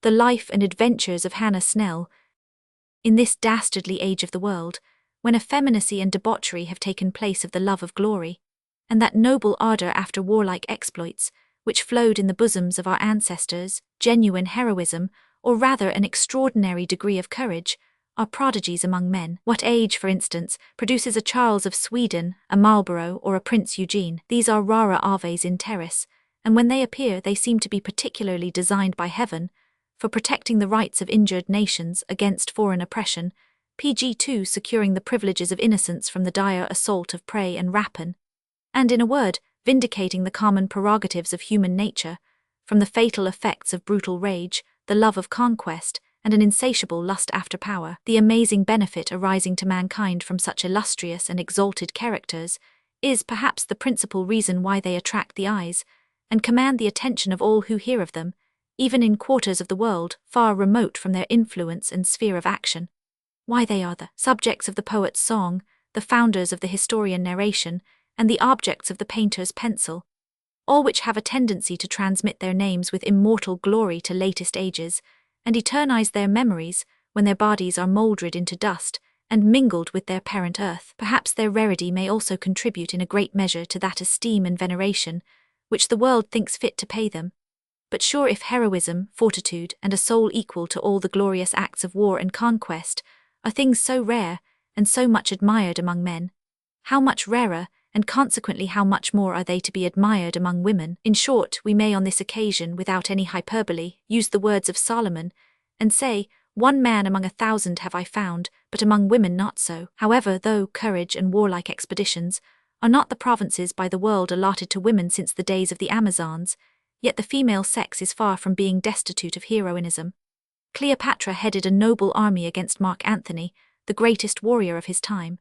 The life and adventures of Hannah Snell. In this dastardly age of the world, when effeminacy and debauchery have taken place of the love of glory, and that noble ardour after warlike exploits, which flowed in the bosoms of our ancestors, genuine heroism, or rather an extraordinary degree of courage, are prodigies among men. What age, for instance, produces a Charles of Sweden, a Marlborough, or a Prince Eugene? These are rara aves in terris, and when they appear they seem to be particularly designed by heaven for protecting the rights of injured nations against foreign oppression, pg2 securing the privileges of innocence from the dire assault of prey and rapine, and in a word, vindicating the common prerogatives of human nature from the fatal effects of brutal rage, the love of conquest, and an insatiable lust after power. The amazing benefit arising to mankind from such illustrious and exalted characters is perhaps the principal reason why they attract the eyes and command the attention of all who hear of them, even in quarters of the world far remote from their influence and sphere of action. Why they are the subjects of the poet's song, the founders of the historian narration, and the objects of the painter's pencil, all which have a tendency to transmit their names with immortal glory to latest ages, and eternize their memories when their bodies are mouldred into dust and mingled with their parent earth. Perhaps their rarity may also contribute in a great measure to that esteem and veneration which the world thinks fit to pay them. But sure, if heroism, fortitude, and a soul equal to all the glorious acts of war and conquest are things so rare and so much admired among men, how much rarer, and consequently how much more are they to be admired among women? In short, we may on this occasion, without any hyperbole, use the words of Solomon, and say, 1 man among 1,000 have I found, but among women not so. However, though courage and warlike expeditions are not the provinces by the world allotted to women since the days of the Amazons, yet the female sex is far from being destitute of heroinism. Cleopatra headed a noble army against Mark Antony, the greatest warrior of his time.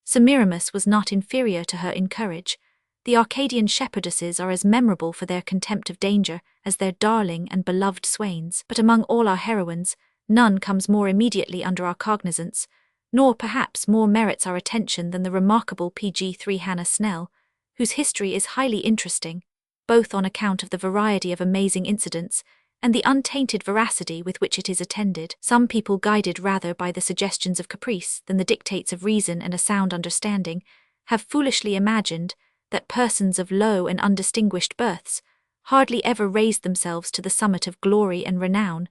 Semiramis was not inferior to her in courage. The Arcadian shepherdesses are as memorable for their contempt of danger as their darling and beloved swains. But among all our heroines, none comes more immediately under our cognizance, nor perhaps more merits our attention than the remarkable pg3 Hannah Snell, whose history is highly interesting, both on account of the variety of amazing incidents and the untainted veracity with which it is attended. Some people, guided rather by the suggestions of caprice than the dictates of reason and a sound understanding, have foolishly imagined that persons of low and undistinguished births hardly ever raised themselves to the summit of glory and renown,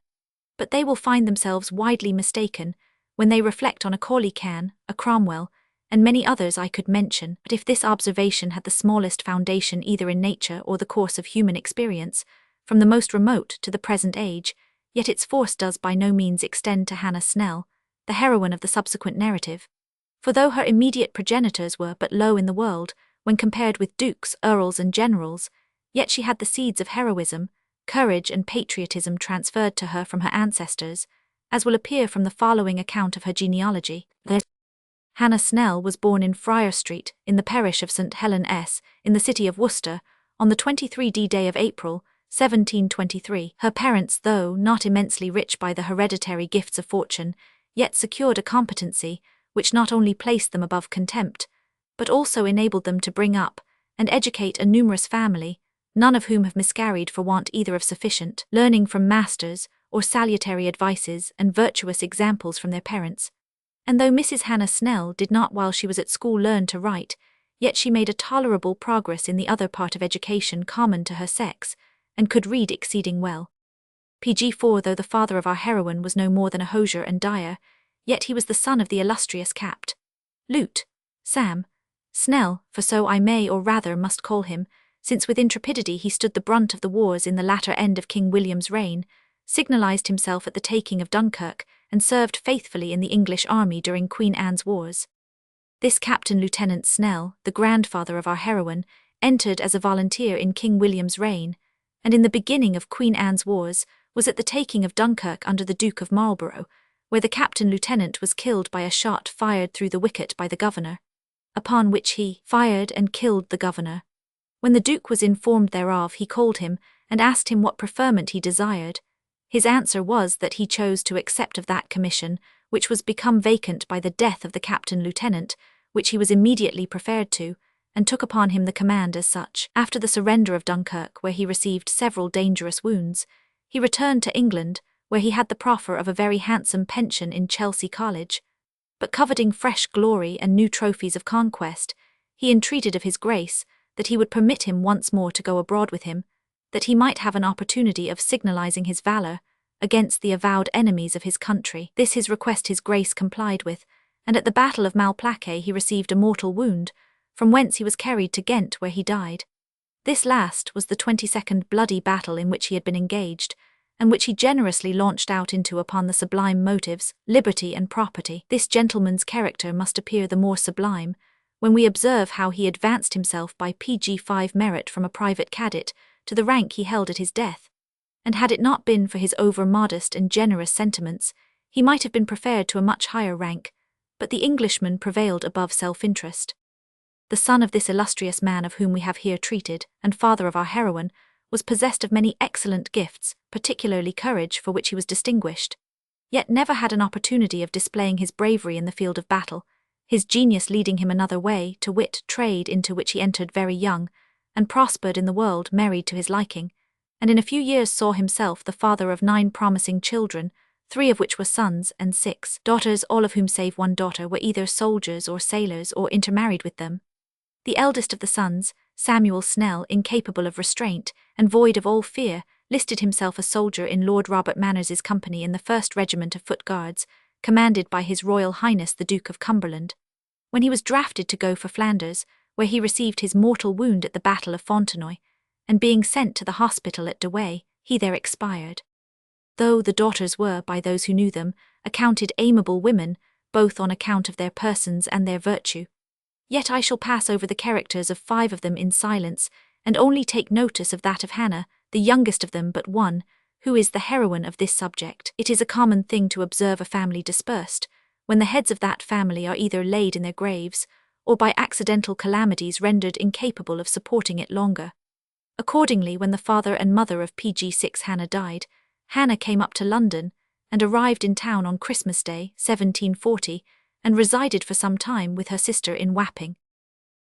but they will find themselves widely mistaken when they reflect on a Corley-Can, a Cromwell, and many others I could mention. But if this observation had the smallest foundation either in nature or the course of human experience, from the most remote to the present age, yet its force does by no means extend to Hannah Snell, the heroine of the subsequent narrative. For though her immediate progenitors were but low in the world, when compared with dukes, earls, and generals, yet she had the seeds of heroism, courage, and patriotism transferred to her from her ancestors, as will appear from the following account of her genealogy. Hannah Snell was born in Friar Street, in the parish of St. Helen in the city of Worcester, on the 23rd day of April, 1723. Her parents, though not immensely rich by the hereditary gifts of fortune, yet secured a competency which not only placed them above contempt, but also enabled them to bring up and educate a numerous family, none of whom have miscarried for want either of sufficient learning from masters or salutary advices and virtuous examples from their parents. And though Mrs. Hannah Snell did not while she was at school learn to write, yet she made a tolerable progress in the other part of education common to her sex, and could read exceeding well. pg4 Though the father of our heroine was no more than a hosier and dyer, yet he was the son of the illustrious Capt. Lute, Sam, Snell, for so I may or rather must call him, since with intrepidity he stood the brunt of the wars in the latter end of King William's reign, signalized himself at the taking of Dunkirk, and served faithfully in the English army during Queen Anne's wars. This Captain Lieutenant Snell, the grandfather of our heroine, entered as a volunteer in King William's reign, and in the beginning of Queen Anne's wars was at the taking of Dunkirk under the Duke of Marlborough, where the Captain Lieutenant was killed by a shot fired through the wicket by the governor, upon which he fired and killed the governor. When the Duke was informed thereof, he called him and asked him what preferment he desired. His answer was that he chose to accept of that commission, which was become vacant by the death of the Captain Lieutenant, which he was immediately preferred to, and took upon him the command as such. After the surrender of Dunkirk, where he received several dangerous wounds, he returned to England, where he had the proffer of a very handsome pension in Chelsea College. But coveting fresh glory and new trophies of conquest, he entreated of his grace that he would permit him once more to go abroad with him, that he might have an opportunity of signalizing his valour against the avowed enemies of his country. This his request his grace complied with, and at the battle of Malplaquet he received a mortal wound, from whence he was carried to Ghent, where he died. This last was the 22nd bloody battle in which he had been engaged, and which he generously launched out into upon the sublime motives, liberty and property. This gentleman's character must appear the more sublime, when we observe how he advanced himself by pg5 merit from a private cadet to the rank he held at his death, and had it not been for his over-modest and generous sentiments, he might have been preferred to a much higher rank, but the Englishman prevailed above self-interest. The son of this illustrious man of whom we have here treated, and father of our heroine, was possessed of many excellent gifts, particularly courage, for which he was distinguished, yet never had an opportunity of displaying his bravery in the field of battle, his genius leading him another way, to wit, trade, into which he entered very young, and prospered in the world, married to his liking, and in a few years saw himself the father of 9 promising children, 3 of which were sons and 6 daughters, all of whom save one daughter were either soldiers or sailors or intermarried with them. The eldest of the sons, Samuel Snell, incapable of restraint and void of all fear, listed himself a soldier in Lord Robert Manners's company in the 1st Regiment of Foot Guards, commanded by His Royal Highness the Duke of Cumberland. When he was drafted to go for Flanders, where he received his mortal wound at the Battle of Fontenoy, and being sent to the hospital at Douai, he there expired. Though the daughters were, by those who knew them, accounted amiable women, both on account of their persons and their virtue, yet I shall pass over the characters of 5 of them in silence, and only take notice of that of Hannah, the youngest of them but one, who is the heroine of this subject. It is a common thing to observe a family dispersed, when the heads of that family are either laid in their graves, or by accidental calamities rendered incapable of supporting it longer. Accordingly, when the father and mother of pg6 Hannah died, Hannah came up to London, and arrived in town on Christmas Day, 1740, and resided for some time with her sister in Wapping.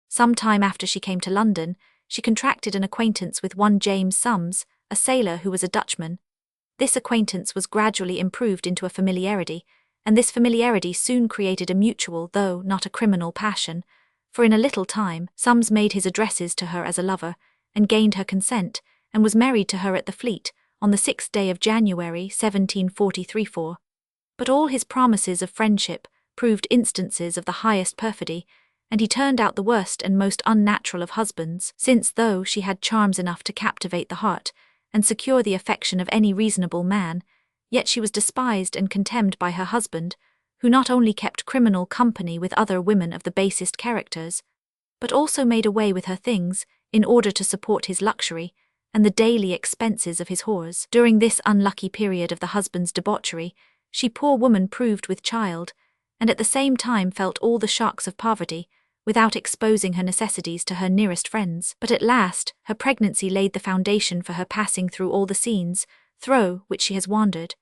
Some time after she came to London, she contracted an acquaintance with one James Sums, a sailor who was a Dutchman. This acquaintance was gradually improved into a familiarity, and this familiarity soon created a mutual though not a criminal passion, for in a little time Sums made his addresses to her as a lover, and gained her consent, and was married to her at the Fleet, on the 6th day of January 1743. But all his promises of friendship proved instances of the highest perfidy, and he turned out the worst and most unnatural of husbands, since though she had charms enough to captivate the heart, and secure the affection of any reasonable man, yet she was despised and contemned by her husband, who not only kept criminal company with other women of the basest characters, but also made away with her things, in order to support his luxury, and the daily expenses of his whores. During this unlucky period of the husband's debauchery, she poor woman proved with child, and at the same time felt all the shocks of poverty, without exposing her necessities to her nearest friends. But at last, her pregnancy laid the foundation for her passing through all the scenes, through which she has wandered.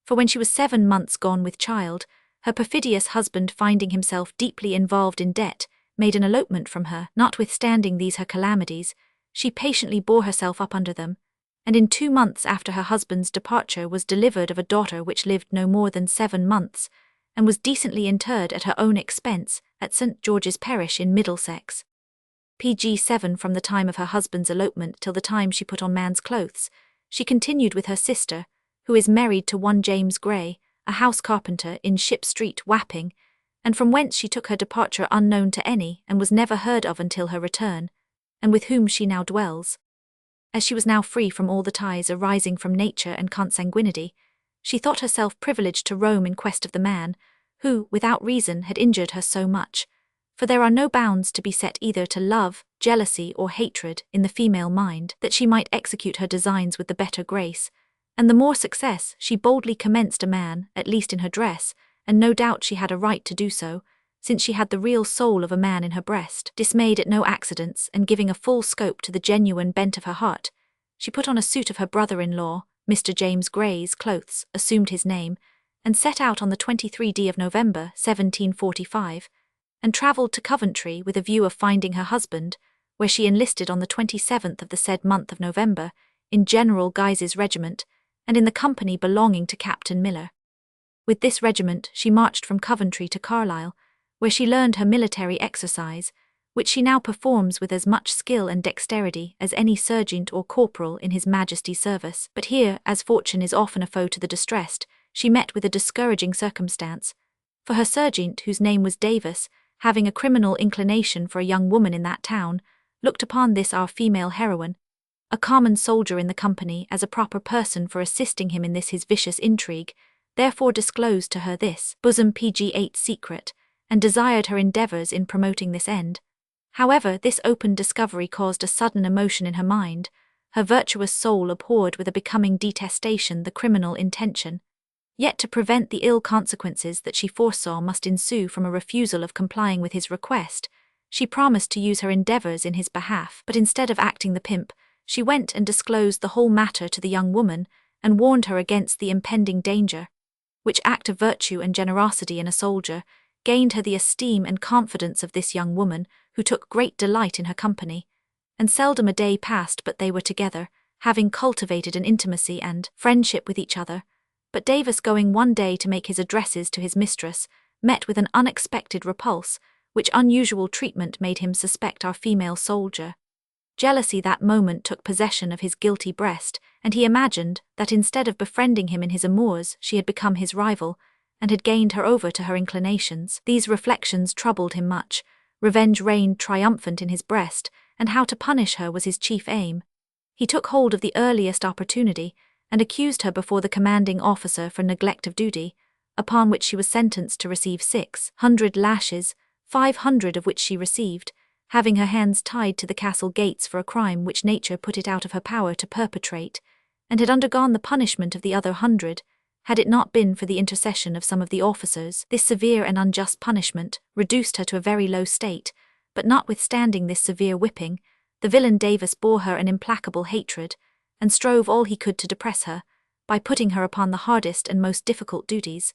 For when she was 7 months gone with child, her perfidious husband, finding himself deeply involved in debt, made an elopement from her. Notwithstanding these her calamities, she patiently bore herself up under them, and in 2 months after her husband's departure was delivered of a daughter which lived no more than 7 months, and was decently interred at her own expense at St. George's Parish in Middlesex. pg7 From the time of her husband's elopement till the time she put on man's clothes, she continued with her sister, who is married to one James Gray, a house carpenter in Ship Street, Wapping, and from whence she took her departure unknown to any, and was never heard of until her return, and with whom she now dwells. As she was now free from all the ties arising from nature and consanguinity, she thought herself privileged to roam in quest of the man, who, without reason, had injured her so much, for there are no bounds to be set either to love, jealousy, or hatred in the female mind, that she might execute her designs with the better grace, and the more success. She boldly commenced a man, at least in her dress, and no doubt she had a right to do so, since she had the real soul of a man in her breast. Dismayed at no accidents, and giving a full scope to the genuine bent of her heart, she put on a suit of her brother-in-law, Mr. James Gray's clothes, assumed his name, and set out on the 23rd of November, 1745, and travelled to Coventry with a view of finding her husband, where she enlisted on the 27th of the said month of November, in General Guise's regiment, and in the company belonging to Captain Miller. With this regiment she marched from Coventry to Carlisle, where she learned her military exercise, which she now performs with as much skill and dexterity as any sergeant or corporal in His Majesty's service. But here, as fortune is often a foe to the distressed, she met with a discouraging circumstance, for her sergeant, whose name was Davis, having a criminal inclination for a young woman in that town, looked upon this our female heroine, a common soldier in the company, as a proper person for assisting him in this his vicious intrigue, therefore disclosed to her this bosom pg-8 secret, and desired her endeavours in promoting this end. However, this open discovery caused a sudden emotion in her mind. Her virtuous soul abhorred with a becoming detestation the criminal intention. Yet to prevent the ill consequences that she foresaw must ensue from a refusal of complying with his request, she promised to use her endeavours in his behalf, but instead of acting the pimp, she went and disclosed the whole matter to the young woman, and warned her against the impending danger, which act of virtue and generosity in a soldier gained her the esteem and confidence of this young woman, who took great delight in her company, and seldom a day passed but they were together, having cultivated an intimacy and friendship with each other. But Davis, going one day to make his addresses to his mistress, met with an unexpected repulse, which unusual treatment made him suspect our female soldier. Jealousy that moment took possession of his guilty breast, and he imagined that instead of befriending him in his amours she had become his rival, and had gained her over to her inclinations. These reflections troubled him much. Revenge reigned triumphant in his breast, and how to punish her was his chief aim. He took hold of the earliest opportunity, and accused her before the commanding officer for neglect of duty, upon which she was sentenced to receive 600 lashes, 500 of which she received, having her hands tied to the castle gates for a crime which nature put it out of her power to perpetrate, and had undergone the punishment of the other 100, had it not been for the intercession of some of the officers. This severe and unjust punishment reduced her to a very low state, but notwithstanding this severe whipping, the villain Davis bore her an implacable hatred, and strove all he could to depress her, by putting her upon the hardest and most difficult duties.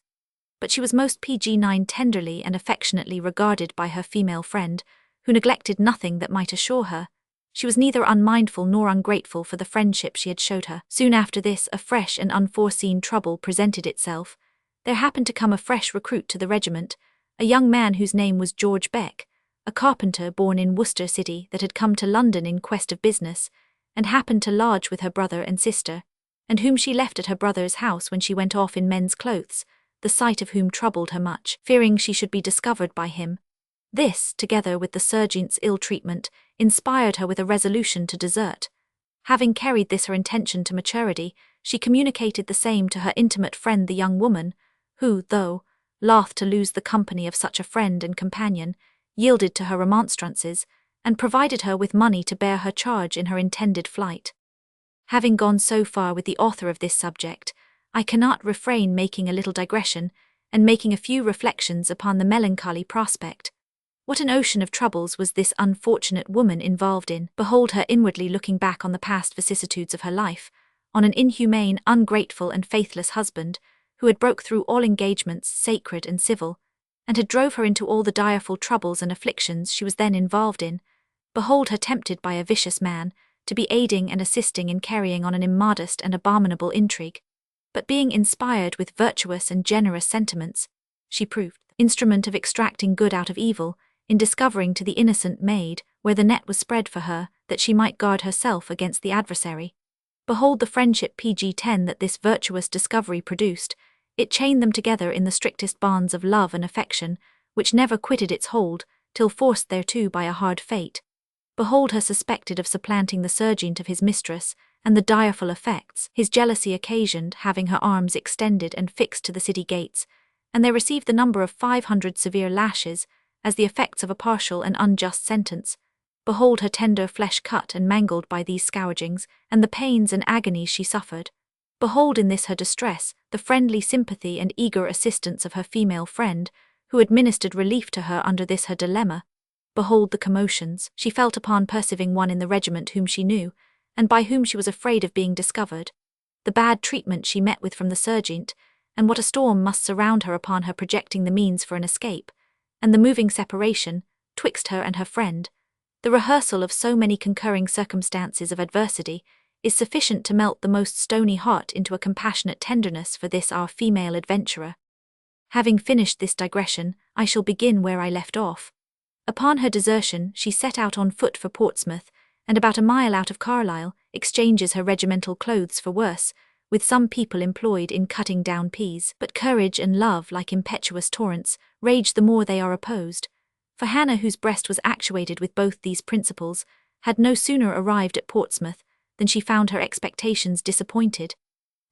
But she was most pg-9 tenderly and affectionately regarded by her female friend, who neglected nothing that might assure her. She was neither unmindful nor ungrateful for the friendship she had showed her. Soon after this, a fresh and unforeseen trouble presented itself. There happened to come a fresh recruit to the regiment, a young man whose name was George Beck, a carpenter born in Worcester City that had come to London in quest of business, and happened to lodge with her brother and sister, and whom she left at her brother's house when she went off in men's clothes, the sight of whom troubled her much, fearing she should be discovered by him. This, together with the sergeant's ill treatment, inspired her with a resolution to desert. Having carried this her intention to maturity, she communicated the same to her intimate friend the young woman, who, though loth to lose the company of such a friend and companion, yielded to her remonstrances, and provided her with money to bear her charge in her intended flight. Having gone so far with the author of this subject, I cannot refrain making a little digression, and making a few reflections upon the melancholy prospect. What an ocean of troubles was this unfortunate woman involved in. Behold her inwardly looking back on the past vicissitudes of her life, on an inhumane, ungrateful and faithless husband, who had broke through all engagements, sacred and civil, and had drove her into all the direful troubles and afflictions she was then involved in. Behold her tempted by a vicious man, to be aiding and assisting in carrying on an immodest and abominable intrigue. But being inspired with virtuous and generous sentiments, she proved the instrument of extracting good out of evil, in discovering to the innocent maid where the net was spread for her, that she might guard herself against the adversary. Behold the friendship pg-10 that this virtuous discovery produced. It chained them together in the strictest bonds of love and affection, which never quitted its hold, till forced thereto by a hard fate. Behold her suspected of supplanting the sergeant of his mistress, and the direful effects his jealousy occasioned, having her arms extended and fixed to the city gates, and they received the number of 500 severe lashes, as the effects of a partial and unjust sentence. Behold her tender flesh cut and mangled by these scourgings, and the pains and agonies she suffered. Behold in this her distress, the friendly sympathy and eager assistance of her female friend, who administered relief to her under this her dilemma. Behold the commotions she felt upon perceiving one in the regiment whom she knew, and by whom she was afraid of being discovered. The bad treatment she met with from the sergeant, and what a storm must surround her upon her projecting the means for an escape, and the moving separation, twixt her and her friend. The rehearsal of so many concurring circumstances of adversity, is sufficient to melt the most stony heart into a compassionate tenderness for this our female adventurer. Having finished this digression, I shall begin where I left off. Upon her desertion, she set out on foot for Portsmouth, and about a mile out of Carlisle, exchanges her regimental clothes for worse, with some people employed in cutting down peas. But courage and love, like impetuous torrents, rage the more they are opposed. For Hannah, whose breast was actuated with both these principles, had no sooner arrived at Portsmouth than she found her expectations disappointed.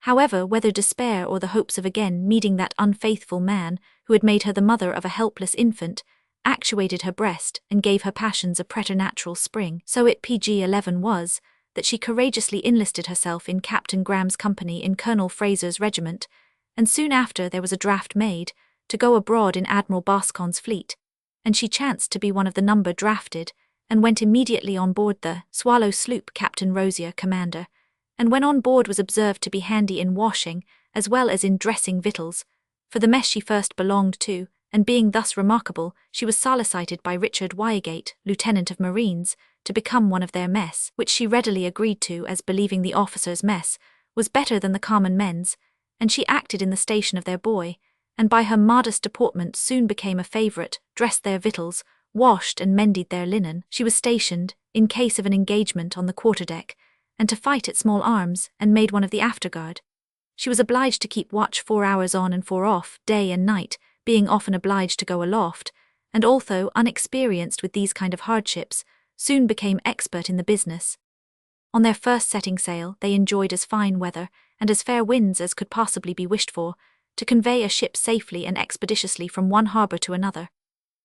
However, whether despair or the hopes of again meeting that unfaithful man who had made her the mother of a helpless infant, actuated her breast and gave her passions a preternatural spring, so it pg-11 was, that she courageously enlisted herself in Captain Graham's company in Colonel Fraser's regiment, and soon after there was a draft made to go abroad in Admiral Bascon's fleet, and she chanced to be one of the number drafted, and went immediately on board the Swallow sloop Captain Rosier, commander, and when on board was observed to be handy in washing, as well as in dressing victuals, for the mess she first belonged to, and being thus remarkable, she was solicited by Richard Wygate, Lieutenant of Marines, to become one of their mess, which she readily agreed to, as believing the officers' mess was better than the common men's, and she acted in the station of their boy, and by her modest deportment soon became a favourite, dressed their victuals, washed and mended their linen. She was stationed, in case of an engagement, on the quarterdeck, and to fight at small arms, and made one of the afterguard. She was obliged to keep watch 4 hours on and 4 off, day and night, being often obliged to go aloft, and although unexperienced with these kind of hardships, soon became expert in the business. On their first setting sail, they enjoyed as fine weather, and as fair winds as could possibly be wished for, to convey a ship safely and expeditiously from one harbour to another.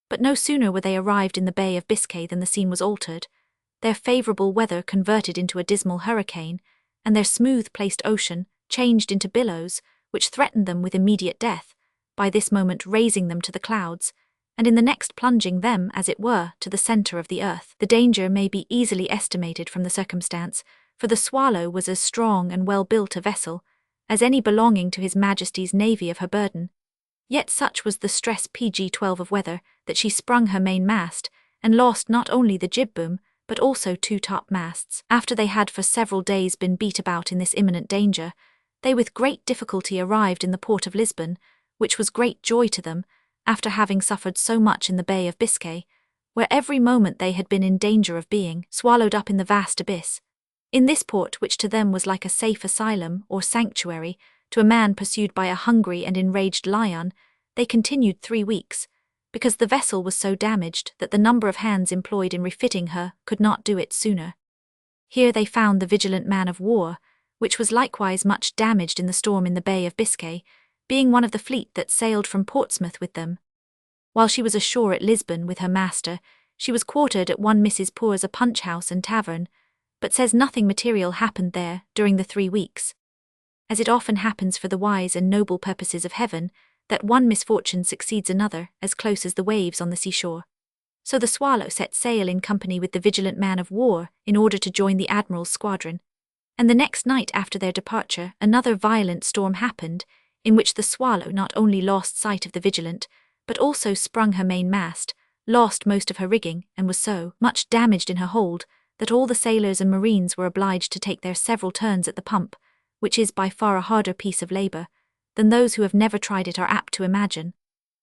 But no sooner were they arrived in the Bay of Biscay than the scene was altered. Their favourable weather converted into a dismal hurricane, and their smooth-placed ocean changed into billows, which threatened them with immediate death, by this moment raising them to the clouds, and in the next plunging them, as it were, to the centre of the earth. The danger may be easily estimated from the circumstance, for the Swallow was as strong and well-built a vessel as any belonging to His Majesty's navy of her burden. Yet such was the stress pg-12 of weather that she sprung her main mast, and lost not only the jib-boom, but also 2 top-masts. After they had for several days been beat about in this imminent danger, they with great difficulty arrived in the port of Lisbon, which was great joy to them, after having suffered so much in the Bay of Biscay, where every moment they had been in danger of being swallowed up in the vast abyss. In this port, which to them was like a safe asylum or sanctuary to a man pursued by a hungry and enraged lion, they continued 3 weeks, because the vessel was so damaged that the number of hands employed in refitting her could not do it sooner. Here they found the vigilant man of war, which was likewise much damaged in the storm in the Bay of Biscay, being one of the fleet that sailed from Portsmouth with them. While she was ashore at Lisbon with her master, she was quartered at one Mrs. Poor's, a punch-house and tavern, but says nothing material happened there during the 3 weeks. As it often happens for the wise and noble purposes of heaven, that one misfortune succeeds another, as close as the waves on the seashore. So the Swallow set sail in company with the vigilant man of war in order to join the Admiral's squadron, and the next night after their departure another violent storm happened, in which the Swallow not only lost sight of the vigilant, but also sprung her main mast, lost most of her rigging, and was so much damaged in her hold that all the sailors and marines were obliged to take their several turns at the pump, which is by far a harder piece of labour than those who have never tried it are apt to imagine.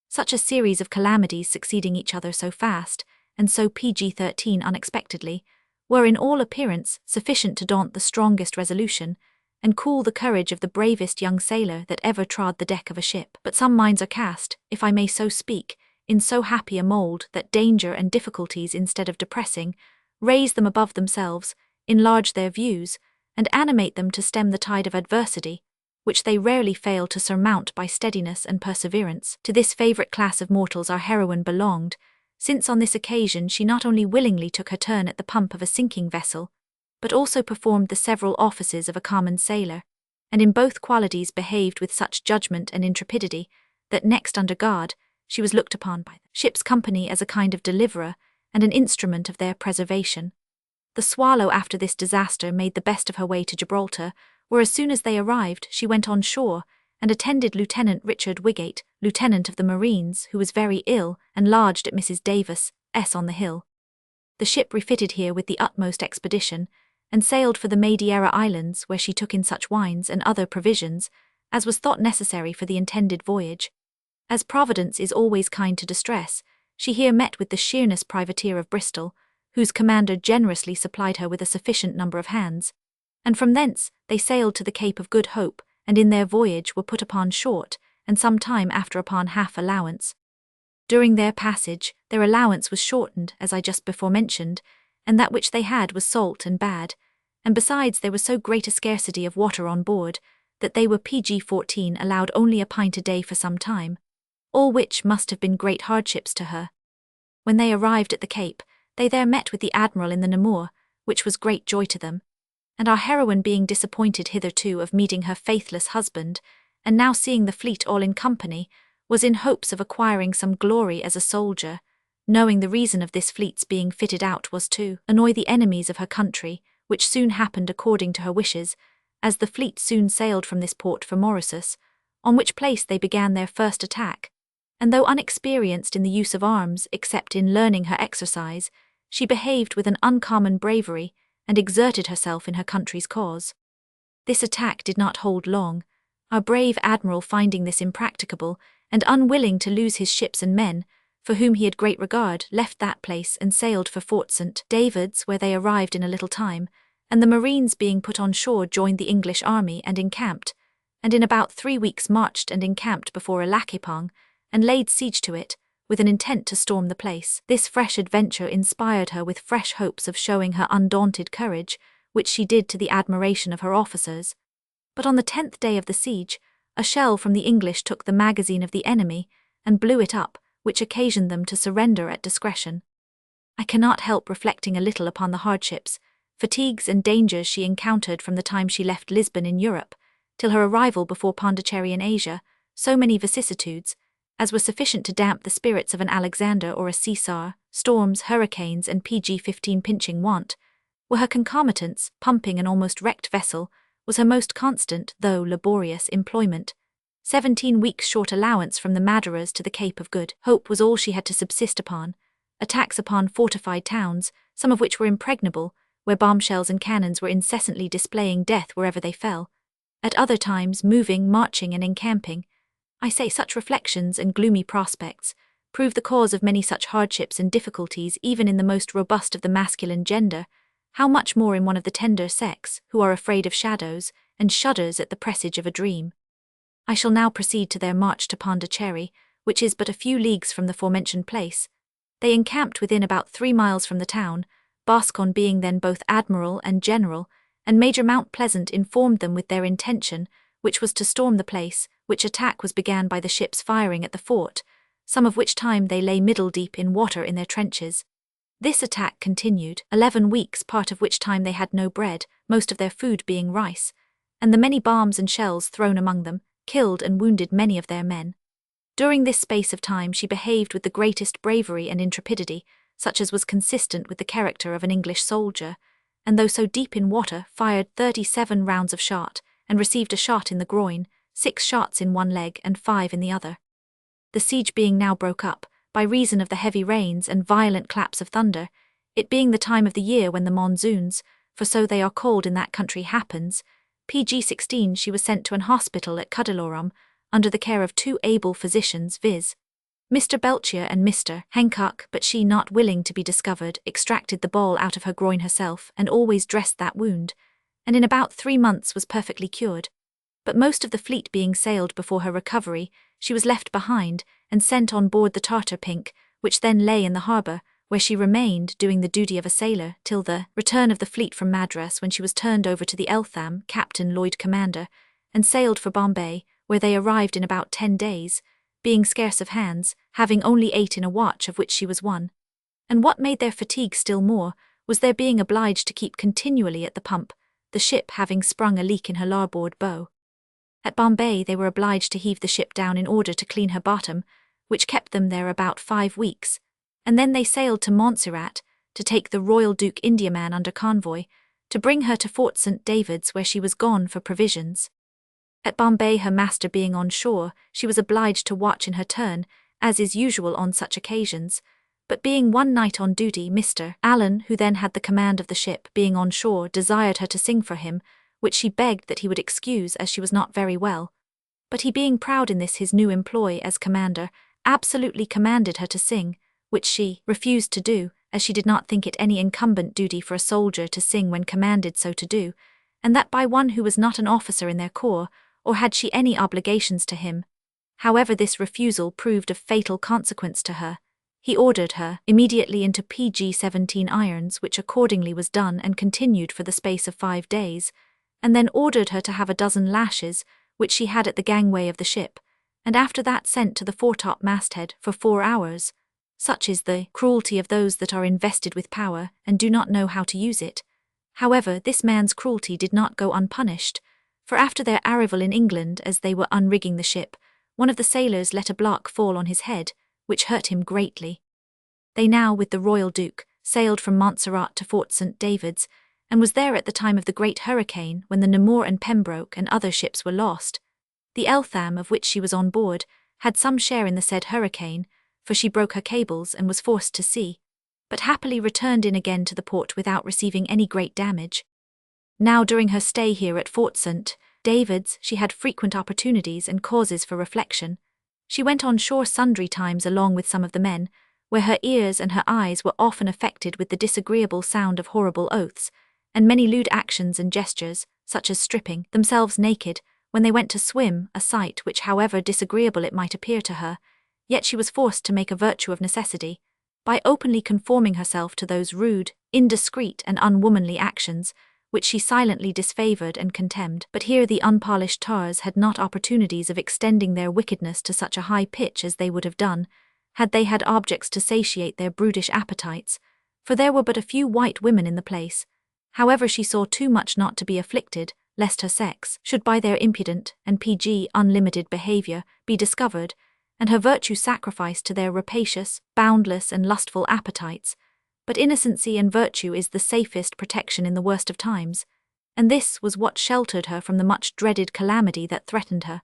Such a series of calamities succeeding each other so fast, and so pg-13 unexpectedly, were in all appearance sufficient to daunt the strongest resolution, and cool the courage of the bravest young sailor that ever trod the deck of a ship. But some minds are cast, if I may so speak, in so happy a mould that danger and difficulties, instead of depressing, raise them above themselves, enlarge their views, and animate them to stem the tide of adversity, which they rarely fail to surmount by steadiness and perseverance. To this favourite class of mortals our heroine belonged, since on this occasion she not only willingly took her turn at the pump of a sinking vessel, but also performed the several offices of a common sailor, and in both qualities behaved with such judgment and intrepidity, that next under guard, she was looked upon by the ship's company as a kind of deliverer, and an instrument of their preservation. The Swallow after this disaster made the best of her way to Gibraltar, where as soon as they arrived she went on shore, and attended Lieutenant Richard Wygate, Lieutenant of the Marines, who was very ill, and lodged at Mrs. Davis' on the Hill. The ship refitted here with the utmost expedition, and sailed for the Madeira Islands, where she took in such wines and other provisions as was thought necessary for the intended voyage. As Providence is always kind to distress, she here met with the Sheerness privateer of Bristol, whose commander generously supplied her with a sufficient number of hands, and from thence they sailed to the Cape of Good Hope, and in their voyage were put upon short, and some time after upon half allowance. During their passage, their allowance was shortened, as I just before mentioned, and that which they had was salt and bad, and besides there was so great a scarcity of water on board, that they were PG-14 allowed only a pint a day for some time, all which must have been great hardships to her. When they arrived at the Cape, they there met with the Admiral in the Namur, which was great joy to them, and our heroine being disappointed hitherto of meeting her faithless husband, and now seeing the fleet all in company, was in hopes of acquiring some glory as a soldier, knowing the reason of this fleet's being fitted out was to annoy the enemies of her country, which soon happened according to her wishes, as the fleet soon sailed from this port for Mauritius, on which place they began their first attack, and though unexperienced in the use of arms except in learning her exercise, she behaved with an uncommon bravery, and exerted herself in her country's cause. This attack did not hold long. Our brave admiral, finding this impracticable, and unwilling to lose his ships and men, for whom he had great regard, left that place and sailed for Fort St. David's, where they arrived in a little time, and the marines being put on shore joined the English army and encamped, and in about 3 weeks marched and encamped before Elakepong, and laid siege to it, with an intent to storm the place. This fresh adventure inspired her with fresh hopes of showing her undaunted courage, which she did to the admiration of her officers. But on the 10th day of the siege, a shell from the English took the magazine of the enemy, and blew it up, which occasioned them to surrender at discretion. I cannot help reflecting a little upon the hardships, fatigues and dangers she encountered from the time she left Lisbon in Europe, till her arrival before Pondicherry in Asia, so many vicissitudes, as were sufficient to damp the spirits of an Alexander or a Caesar, storms, hurricanes, and PG-15 pinching want, were her concomitants. Pumping an almost wrecked vessel was her most constant, though laborious, employment. 17 weeks' short allowance from the Madeiras to the Cape of Good Hope was all she had to subsist upon. Attacks upon fortified towns, some of which were impregnable, where bombshells and cannons were incessantly displaying death wherever they fell. At other times, moving, marching, and encamping. I say such reflections and gloomy prospects prove the cause of many such hardships and difficulties even in the most robust of the masculine gender, how much more in one of the tender sex, who are afraid of shadows, and shudders at the presage of a dream. I shall now proceed to their march to Pondicherry, which is but a few leagues from the forementioned place. They encamped within about 3 miles from the town, Boscawen being then both admiral and general, and Major Mount Pleasant informed them with their intention, which was to storm the place, which attack was began by the ships firing at the fort, some of which time they lay middle deep in water in their trenches. This attack continued 11 weeks, part of which time they had no bread, most of their food being rice, and the many bombs and shells thrown among them killed and wounded many of their men. During this space of time she behaved with the greatest bravery and intrepidity, such as was consistent with the character of an English soldier, and though so deep in water fired 37 rounds of shot, and received a shot in the groin, 6 shots in one leg and 5 in the other. The siege being now broke up, by reason of the heavy rains and violent claps of thunder, it being the time of the year when the monsoons, for so they are called in that country, happens, PG-16 she was sent to an hospital at Cuddalorham, under the care of 2 able physicians, viz. Mr. Belchier and Mr. Hancock, but she, not willing to be discovered, extracted the ball out of her groin herself, and always dressed that wound, and in about 3 months was perfectly cured. But most of the fleet being sailed before her recovery, she was left behind, and sent on board the Tartar Pink, which then lay in the harbour, where she remained, doing the duty of a sailor, till the return of the fleet from Madras, when she was turned over to the Eltham, Captain Lloyd commander, and sailed for Bombay, where they arrived in about 10 days, being scarce of hands, having only 8 in a watch, of which she was one. And what made their fatigue still more, was their being obliged to keep continually at the pump, the ship having sprung a leak in her larboard bow. At Bombay they were obliged to heave the ship down in order to clean her bottom, which kept them there about 5 weeks, and then they sailed to Montserrat, to take the Royal Duke Indiaman under convoy, to bring her to Fort St. David's, where she was gone for provisions. At Bombay, her master being on shore, she was obliged to watch in her turn, as is usual on such occasions, But being one night on duty, Mr. Allen, who then had the command of the ship, being on shore, desired her to sing for him, which she begged that he would excuse as she was not very well. But he, being proud in this his new employ as commander, absolutely commanded her to sing, which she refused to do, as she did not think it any incumbent duty for a soldier to sing when commanded so to do, and that by one who was not an officer in their corps, or had she any obligations to him. However, this refusal proved of fatal consequence to her. He ordered her immediately into PG-17 irons, which accordingly was done and continued for the space of 5 days, and then ordered her to have 12 lashes, which she had at the gangway of the ship, and after that sent to the foretop masthead for 4 hours. Such is the cruelty of those that are invested with power and do not know how to use it. However, this man's cruelty did not go unpunished, for after their arrival in England, as they were unrigging the ship, one of the sailors let a block fall on his head, which hurt him greatly. They now, with the Royal Duke, sailed from Montserrat to Fort St. David's, and was there at the time of the great hurricane, when the Namur and Pembroke and other ships were lost. The Eltham, of which she was on board, had some share in the said hurricane, for she broke her cables and was forced to sea, but happily returned in again to the port without receiving any great damage. Now during her stay here at Fort St. David's, she had frequent opportunities and causes for reflection. She went on shore sundry times along with some of the men, where her ears and her eyes were often affected with the disagreeable sound of horrible oaths, and many lewd actions and gestures, such as stripping themselves naked when they went to swim, a sight which, however disagreeable it might appear to her, yet she was forced to make a virtue of necessity, by openly conforming herself to those rude, indiscreet and unwomanly actions, which she silently disfavoured and contemned. But here the unpolished tars had not opportunities of extending their wickedness to such a high pitch as they would have done, had they had objects to satiate their brutish appetites, for there were but a few white women in the place. However, she saw too much not to be afflicted, lest her sex should by their impudent and unlimited behaviour be discovered, and her virtue sacrificed to their rapacious, boundless and lustful appetites. But innocency and virtue is the safest protection in the worst of times, and this was what sheltered her from the much dreaded calamity that threatened her.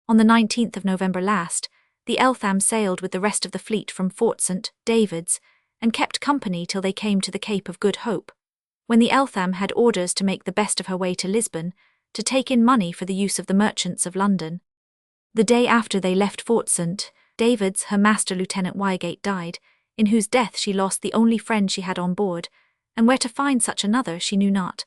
On the 19th of November last, the Eltham sailed with the rest of the fleet from Fort St. David's, and kept company till they came to the Cape of Good Hope, when the Eltham had orders to make the best of her way to Lisbon, to take in money for the use of the merchants of London. The day after they left Fort St. David's, her master Lieutenant Wygate died, in whose death she lost the only friend she had on board, and where to find such another she knew not.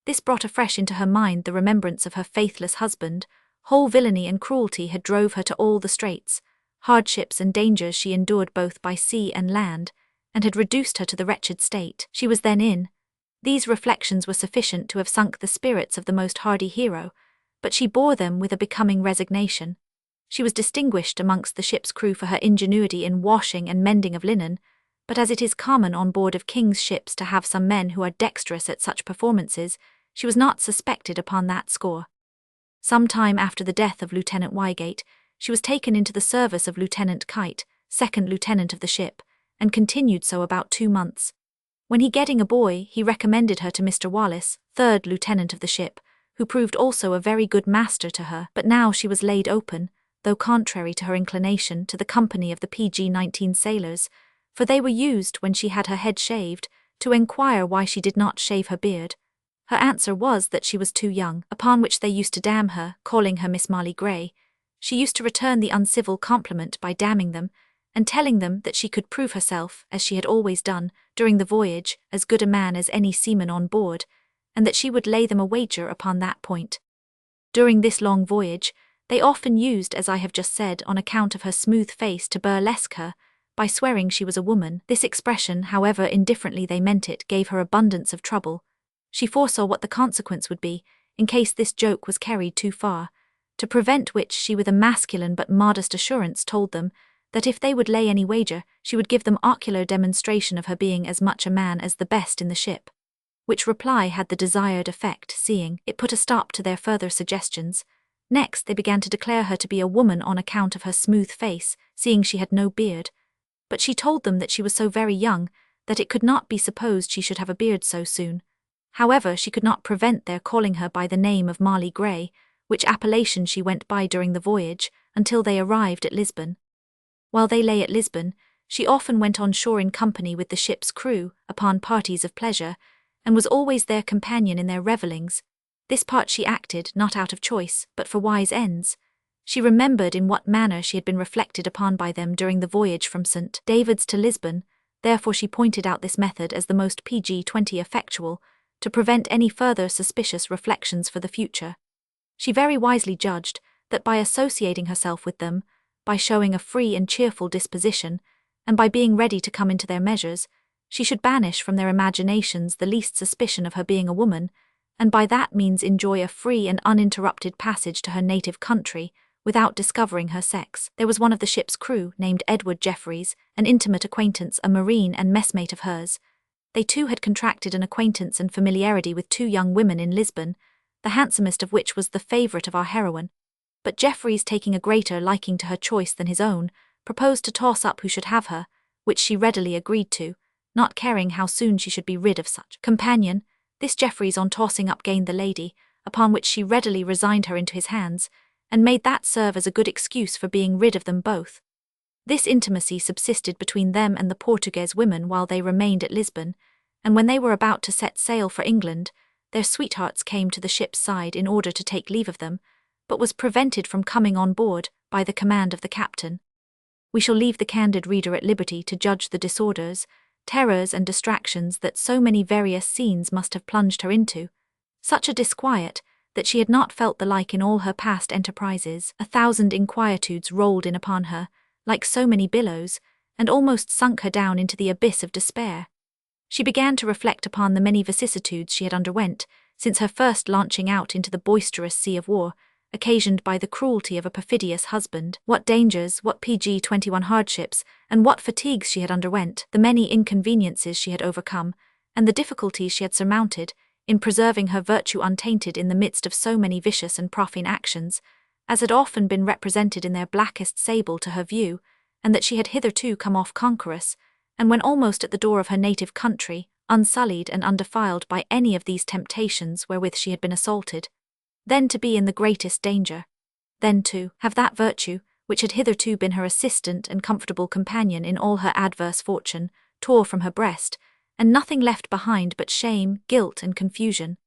This brought afresh into her mind the remembrance of her faithless husband. Whole villainy and cruelty had drove her to all the straits, hardships and dangers she endured both by sea and land, and had reduced her to the wretched state she was then in. These reflections were sufficient to have sunk the spirits of the most hardy hero, but she bore them with a becoming resignation. She was distinguished amongst the ship's crew for her ingenuity in washing and mending of linen, but as it is common on board of king's ships to have some men who are dexterous at such performances, she was not suspected upon that score. Some time after the death of Lieutenant Wygate, she was taken into the service of Lieutenant Kite, second lieutenant of the ship, and continued so about 2 months. When he getting a boy, he recommended her to Mr. Wallace, third lieutenant of the ship, who proved also a very good master to her. But now she was laid open, though contrary to her inclination, to the company of the PG-19 sailors, for they were used, when she had her head shaved, to enquire why she did not shave her beard. Her answer was that she was too young, upon which they used to damn her, calling her Miss Molly Gray. She used to return the uncivil compliment by damning them, and telling them that she could prove herself, as she had always done, during the voyage, as good a man as any seaman on board, and that she would lay them a wager upon that point. During this long voyage, they often used, as I have just said, on account of her smooth face, to burlesque her, by swearing she was a woman. This expression, however indifferently they meant it, gave her abundance of trouble. She foresaw what the consequence would be, in case this joke was carried too far, to prevent which she with a masculine but modest assurance told them, that if they would lay any wager, she would give them ocular demonstration of her being as much a man as the best in the ship. Which reply had the desired effect, seeing it put a stop to their further suggestions. Next they began to declare her to be a woman on account of her smooth face, seeing she had no beard. But she told them that she was so very young, that it could not be supposed she should have a beard so soon. However, she could not prevent their calling her by the name of Molly Gray, which appellation she went by during the voyage, until they arrived at Lisbon. While they lay at Lisbon, She often went on shore in company with the ship's crew, upon parties of pleasure, and was always their companion in their revellings. This part she acted not out of choice, but for wise ends. She remembered in what manner she had been reflected upon by them during the voyage from St. David's to Lisbon, therefore she pointed out this method as the most PG-20 effectual, to prevent any further suspicious reflections for the future. She very wisely judged that by associating herself with them, by showing a free and cheerful disposition, and by being ready to come into their measures, she should banish from their imaginations the least suspicion of her being a woman, and by that means enjoy a free and uninterrupted passage to her native country, without discovering her sex. There was one of the ship's crew, named Edward Jeffreys, an intimate acquaintance, a marine and messmate of hers. They too had contracted an acquaintance and familiarity with two young women in Lisbon, the handsomest of which was the favourite of our heroine. But Jeffreys, taking a greater liking to her choice than his own, proposed to toss up who should have her, which she readily agreed to, not caring how soon she should be rid of such companion. This Jeffreys on tossing up gained the lady, upon which she readily resigned her into his hands, and made that serve as a good excuse for being rid of them both. This intimacy subsisted between them and the Portuguese women while they remained at Lisbon, and when they were about to set sail for England, their sweethearts came to the ship's side in order to take leave of them, but was prevented from coming on board by the command of the captain. We shall leave the candid reader at liberty to judge the disorders, terrors and distractions that so many various scenes must have plunged her into. Such a disquiet, that she had not felt the like in all her past enterprises. 1,000 inquietudes rolled in upon her, like so many billows, and almost sunk her down into the abyss of despair. She began to reflect upon the many vicissitudes she had underwent, since her first launching out into the boisterous sea of war, occasioned by the cruelty of a perfidious husband, what dangers, what PG-21 hardships, and what fatigues she had underwent, the many inconveniences she had overcome, and the difficulties she had surmounted, in preserving her virtue untainted in the midst of so many vicious and profane actions, as had often been represented in their blackest sable to her view, and that she had hitherto come off conqueress, and when almost at the door of her native country, unsullied and undefiled by any of these temptations wherewith she had been assaulted, then to be in the greatest danger, then to have that virtue, which had hitherto been her assistant and comfortable companion in all her adverse fortune, tore from her breast, and nothing left behind but shame, guilt, and confusion.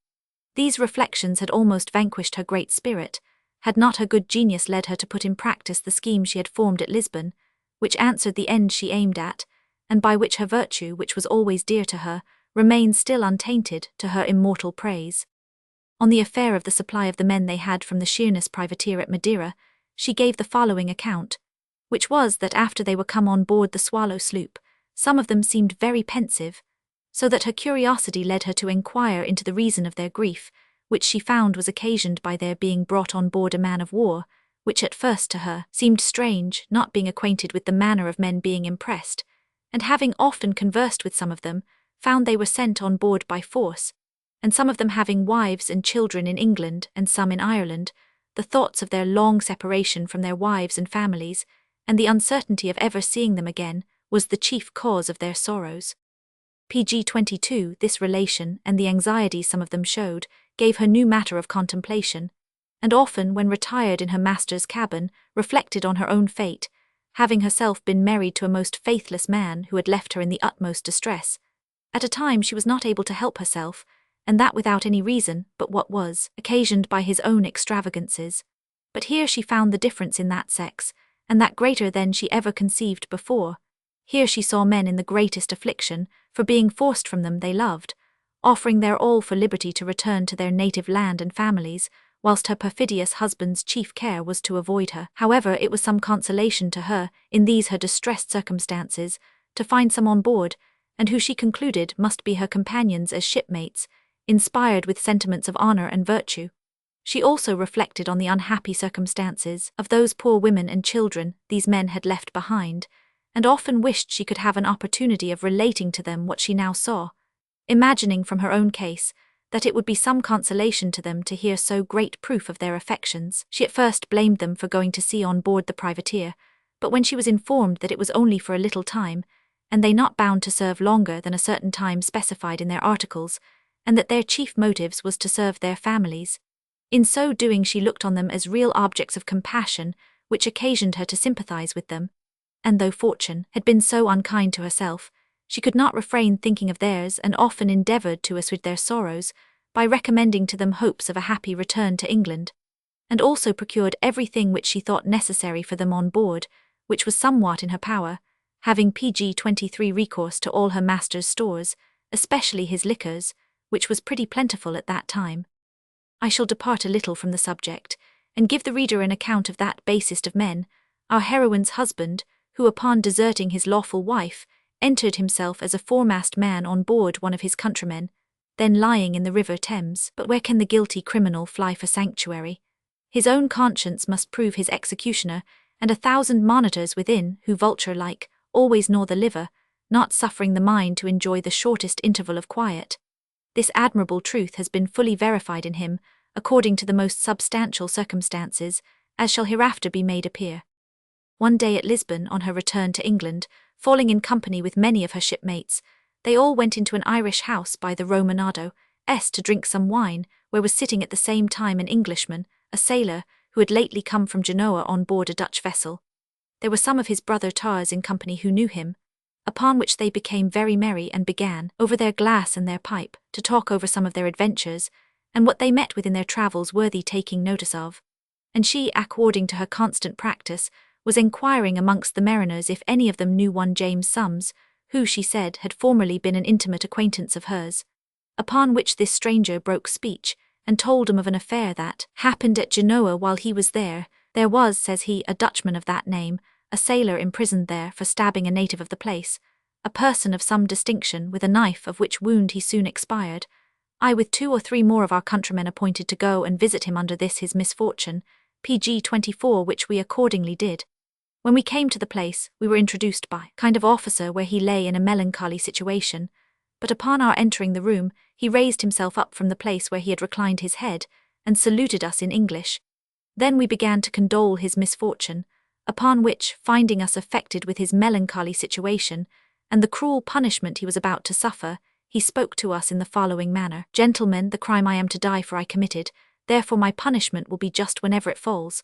These reflections had almost vanquished her great spirit, had not her good genius led her to put in practice the scheme she had formed at Lisbon, which answered the end she aimed at, and by which her virtue, which was always dear to her, remained still untainted to her immortal praise. On the affair of the supply of the men they had from the Sheerness privateer at Madeira, she gave the following account, which was that after they were come on board the Swallow sloop, some of them seemed very pensive, so that her curiosity led her to inquire into the reason of their grief, which she found was occasioned by their being brought on board a man of war, which at first to her seemed strange, not being acquainted with the manner of men being impressed, and having often conversed with some of them, found they were sent on board by force, and some of them having wives and children in England and some in Ireland, the thoughts of their long separation from their wives and families, and the uncertainty of ever seeing them again, was the chief cause of their sorrows. PG-22, this relation, and the anxiety some of them showed, gave her new matter of contemplation, and often, when retired in her master's cabin, reflected on her own fate, having herself been married to a most faithless man who had left her in the utmost distress. At a time she was not able to help herself, and that without any reason but what was occasioned by his own extravagances. But here she found the difference in that sex, and that greater than she ever conceived before. Here she saw men in the greatest affliction, for being forced from them they loved, offering their all for liberty to return to their native land and families, whilst her perfidious husband's chief care was to avoid her. However, it was some consolation to her, in these her distressed circumstances, to find some on board, and who she concluded must be her companions as shipmates, inspired with sentiments of honour and virtue. She also reflected on the unhappy circumstances of those poor women and children these men had left behind, and often wished she could have an opportunity of relating to them what she now saw, imagining from her own case that it would be some consolation to them to hear so great proof of their affections. She at first blamed them for going to sea on board the privateer, but when she was informed that it was only for a little time, and they not bound to serve longer than a certain time specified in their articles, and that their chief motives was to serve their families, in so doing she looked on them as real objects of compassion, which occasioned her to sympathize with them, and though fortune had been so unkind to herself, she could not refrain thinking of theirs and often endeavoured to assuage their sorrows by recommending to them hopes of a happy return to England, and also procured everything which she thought necessary for them on board, which was somewhat in her power, having pg recourse to all her master's stores, especially his liquors, which was pretty plentiful at that time. I shall depart a little from the subject, and give the reader an account of that basest of men, our heroine's husband, who upon deserting his lawful wife, entered himself as a foremast man on board one of his countrymen, then lying in the river Thames. But where can the guilty criminal fly for sanctuary? His own conscience must prove his executioner, and 1,000 monitors within, who vulture-like, always gnaw the liver, not suffering the mind to enjoy the shortest interval of quiet. This admirable truth has been fully verified in him, according to the most substantial circumstances, as shall hereafter be made appear. One day at Lisbon, on her return to England, falling in company with many of her shipmates, they all went into an Irish house by the Romanado S to drink some wine, where was sitting at the same time an Englishman, a sailor, who had lately come from Genoa on board a Dutch vessel. There were some of his brother tars in company who knew him, upon which they became very merry and began, over their glass and their pipe, to talk over some of their adventures, and what they met with in their travels worthy taking notice of. And she, according to her constant practice, was enquiring amongst the mariners if any of them knew one James Sums, who, she said, had formerly been an intimate acquaintance of hers. Upon which this stranger broke speech, and told him of an affair that happened at Genoa while he was there. There was, says he, a Dutchman of that name, a sailor imprisoned there for stabbing a native of the place, a person of some distinction, with a knife, of which wound he soon expired. I with 2 or 3 more of our countrymen appointed to go and visit him under this his misfortune, pg, which we accordingly did. When we came to the place, we were introduced by kind of officer where he lay in a melancholy situation, but upon our entering the room, he raised himself up from the place where he had reclined his head, and saluted us in English. Then we began to condole his misfortune, upon which, finding us affected with his melancholy situation, and the cruel punishment he was about to suffer, he spoke to us in the following manner: Gentlemen, the crime I am to die for I committed, therefore my punishment will be just whenever it falls.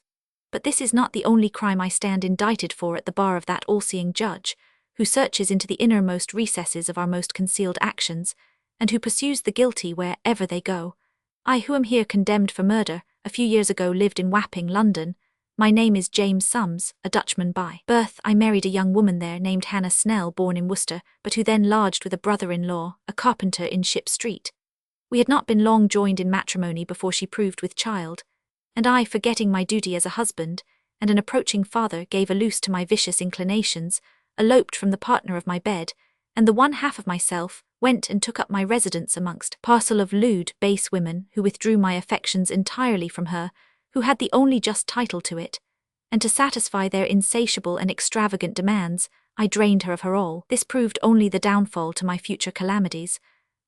But this is not the only crime I stand indicted for at the bar of that all-seeing judge, who searches into the innermost recesses of our most concealed actions, and who pursues the guilty wherever they go. I, who am here condemned for murder, a few years ago lived in Wapping, London. My name is James Sums, a Dutchman by birth. I married a young woman there named Hannah Snell, born in Worcester, but who then lodged with a brother-in-law, a carpenter in Ship Street. We had not been long joined in matrimony before she proved with child, and I, forgetting my duty as a husband, and an approaching father, gave a loose to my vicious inclinations, eloped from the partner of my bed, and the one half of myself, went and took up my residence amongst parcel of lewd, base women, who withdrew my affections entirely from her, who had the only just title to it, and to satisfy their insatiable and extravagant demands, I drained her of her all. This proved only the downfall to my future calamities,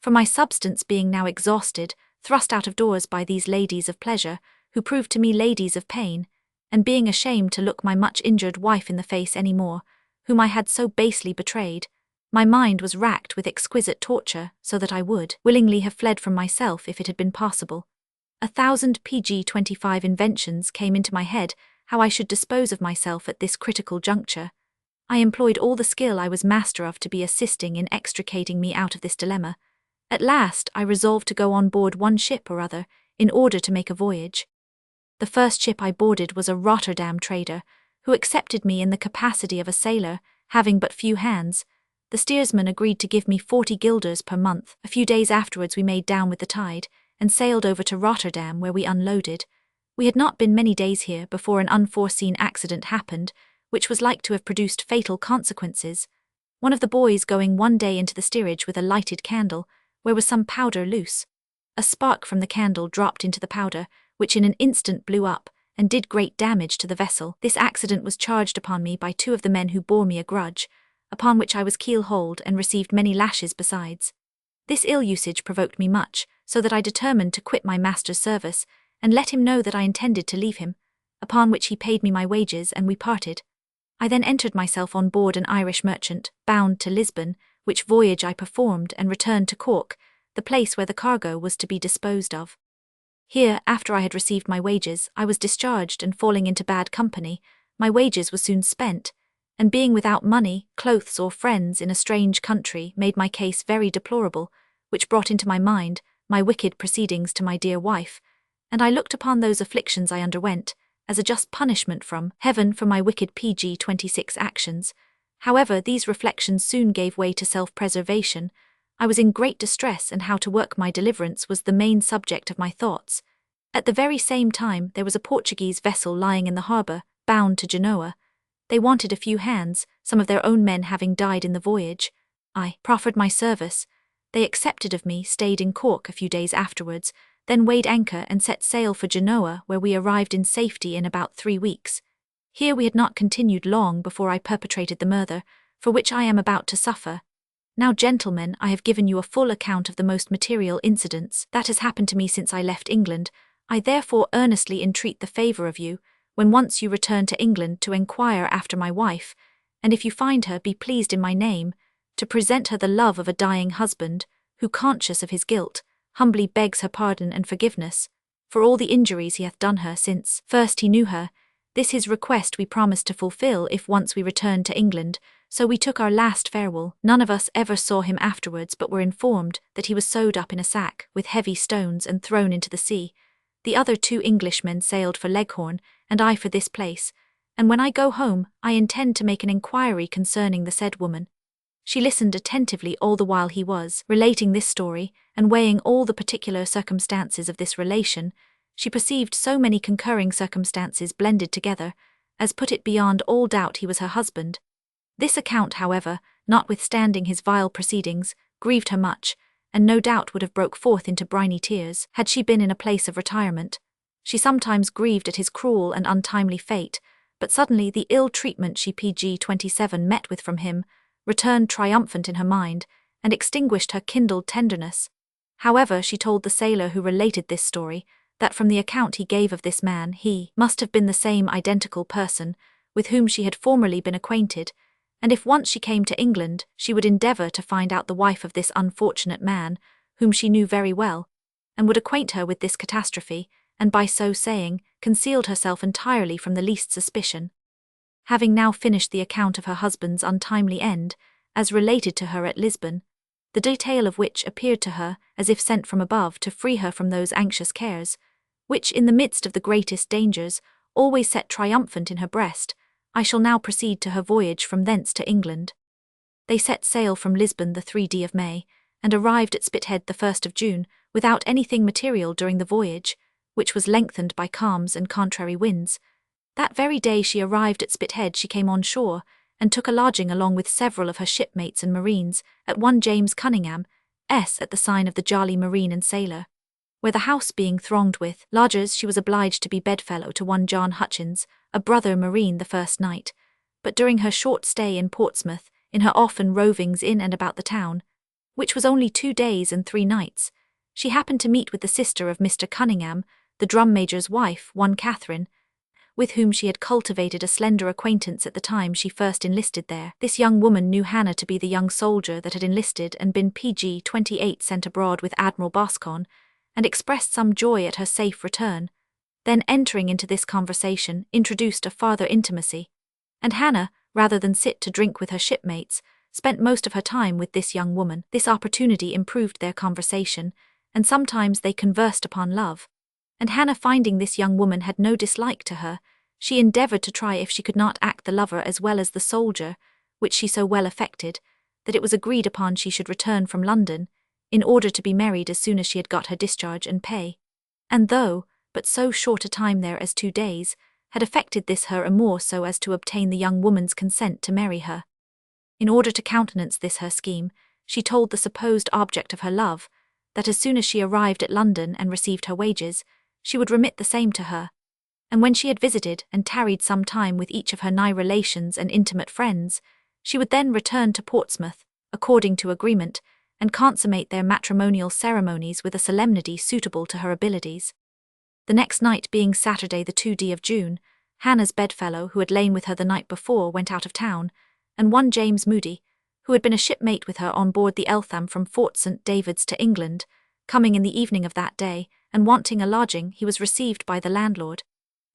for my substance being now exhausted, thrust out of doors by these ladies of pleasure, who proved to me ladies of pain, and being ashamed to look my much injured wife in the face any more, whom I had so basely betrayed, my mind was racked with exquisite torture, so that I would willingly have fled from myself if it had been possible. 1,000 pg inventions came into my head how I should dispose of myself at this critical juncture. I employed all the skill I was master of to be assisting in extricating me out of this dilemma. At last I resolved to go on board one ship or other, in order to make a voyage. The first ship I boarded was a Rotterdam trader, who accepted me in the capacity of a sailor, having but few hands. The steersman agreed to give me 40 guilders per month. A few days afterwards we made down with the tide, and sailed over to Rotterdam, where we unloaded. We had not been many days here before an unforeseen accident happened, which was like to have produced fatal consequences. One of the boys going one day into the steerage with a lighted candle, where was some powder loose. A spark from the candle dropped into the powder, which in an instant blew up, and did great damage to the vessel. This accident was charged upon me by 2 of the men who bore me a grudge, upon which I was keel-hauled and received many lashes besides. This ill usage provoked me much, so that I determined to quit my master's service, and let him know that I intended to leave him, upon which he paid me my wages and we parted. I then entered myself on board an Irish merchant, bound to Lisbon, which voyage I performed and returned to Cork, the place where the cargo was to be disposed of. Here, after I had received my wages, I was discharged, and falling into bad company, my wages were soon spent, and being without money, clothes or friends in a strange country made my case very deplorable, which brought into my mind my wicked proceedings to my dear wife, and I looked upon those afflictions I underwent as a just punishment from heaven for my wicked PG-26 actions. However, these reflections soon gave way to self-preservation. I was in great distress, and how to work my deliverance was the main subject of my thoughts. At the very same time, there was a Portuguese vessel lying in the harbour, bound to Genoa. They wanted a few hands, some of their own men having died in the voyage. I proffered my service. They accepted of me, stayed in Cork a few days afterwards, then weighed anchor and set sail for Genoa, where we arrived in safety in about 3 weeks. Here we had not continued long before I perpetrated the murder, for which I am about to suffer. Now, gentlemen, I have given you a full account of the most material incidents that has happened to me since I left England. I therefore earnestly entreat the favour of you, when once you return to England, to enquire after my wife, and if you find her, be pleased in my name to present her the love of a dying husband, who, conscious of his guilt, humbly begs her pardon and forgiveness for all the injuries he hath done her since first he knew her. This his request we promised to fulfil if once we returned to England, so we took our last farewell. None of us ever saw him afterwards, but were informed that he was sewed up in a sack with heavy stones and thrown into the sea. The other 2 Englishmen sailed for Leghorn, and I for this place, and when I go home I intend to make an inquiry concerning the said woman. She listened attentively all the while he was relating this story, and weighing all the particular circumstances of this relation, she perceived so many concurring circumstances blended together, as put it beyond all doubt he was her husband. This account, however, notwithstanding his vile proceedings, grieved her much, and no doubt would have broke forth into briny tears had she been in a place of retirement. She sometimes grieved at his cruel and untimely fate, but suddenly the ill treatment she PG-27 met with from him returned triumphant in her mind, and extinguished her kindled tenderness. However, she told the sailor who related this story that from the account he gave of this man, he must have been the same identical person with whom she had formerly been acquainted, and if once she came to England, she would endeavour to find out the wife of this unfortunate man, whom she knew very well, and would acquaint her with this catastrophe, and by so saying, concealed herself entirely from the least suspicion. Having now finished the account of her husband's untimely end, as related to her at Lisbon, the detail of which appeared to her as if sent from above to free her from those anxious cares, which, in the midst of the greatest dangers, always set triumphant in her breast, I shall now proceed to her voyage from thence to England. They set sail from Lisbon the 3d of May, and arrived at Spithead the 1st of June, without anything material during the voyage, which was lengthened by calms and contrary winds. That very day she arrived at Spithead she came on shore, and took a lodging along with several of her shipmates and marines, at one James Cunningham, at the sign of the Jolly Marine and Sailor, where the house being thronged with lodgers, she was obliged to be bedfellow to one John Hutchins, a brother marine, the first night. But during her short stay in Portsmouth, in her often rovings in and about the town, which was only 2 days and 3 nights, she happened to meet with the sister of Mr. Cunningham, the drum major's wife, one Catherine, with whom she had cultivated a slender acquaintance at the time she first enlisted there. This young woman knew Hannah to be the young soldier that had enlisted and been PG-28 sent abroad with Admiral Boscawen, and expressed some joy at her safe return. Then, entering into this conversation, introduced a farther intimacy, and Hannah, rather than sit to drink with her shipmates, spent most of her time with this young woman. This opportunity improved their conversation, and sometimes they conversed upon love. And Hannah, finding this young woman had no dislike to her, she endeavoured to try if she could not act the lover as well as the soldier, which she so well effected, that it was agreed upon she should return from London, in order to be married as soon as she had got her discharge and pay. And though but so short a time there as 2 days, had effected this her amour so as to obtain the young woman's consent to marry her. In order to countenance this her scheme, she told the supposed object of her love, that as soon as she arrived at London and received her wages, she would remit the same to her, and when she had visited and tarried some time with each of her nigh relations and intimate friends, she would then return to Portsmouth, according to agreement, and consummate their matrimonial ceremonies with a solemnity suitable to her abilities. The next night being Saturday the 2d of June, Hannah's bedfellow who had lain with her the night before went out of town, and one James Moody, who had been a shipmate with her on board the Eltham from Fort St. David's to England, coming in the evening of that day, and wanting a lodging, he was received by the landlord,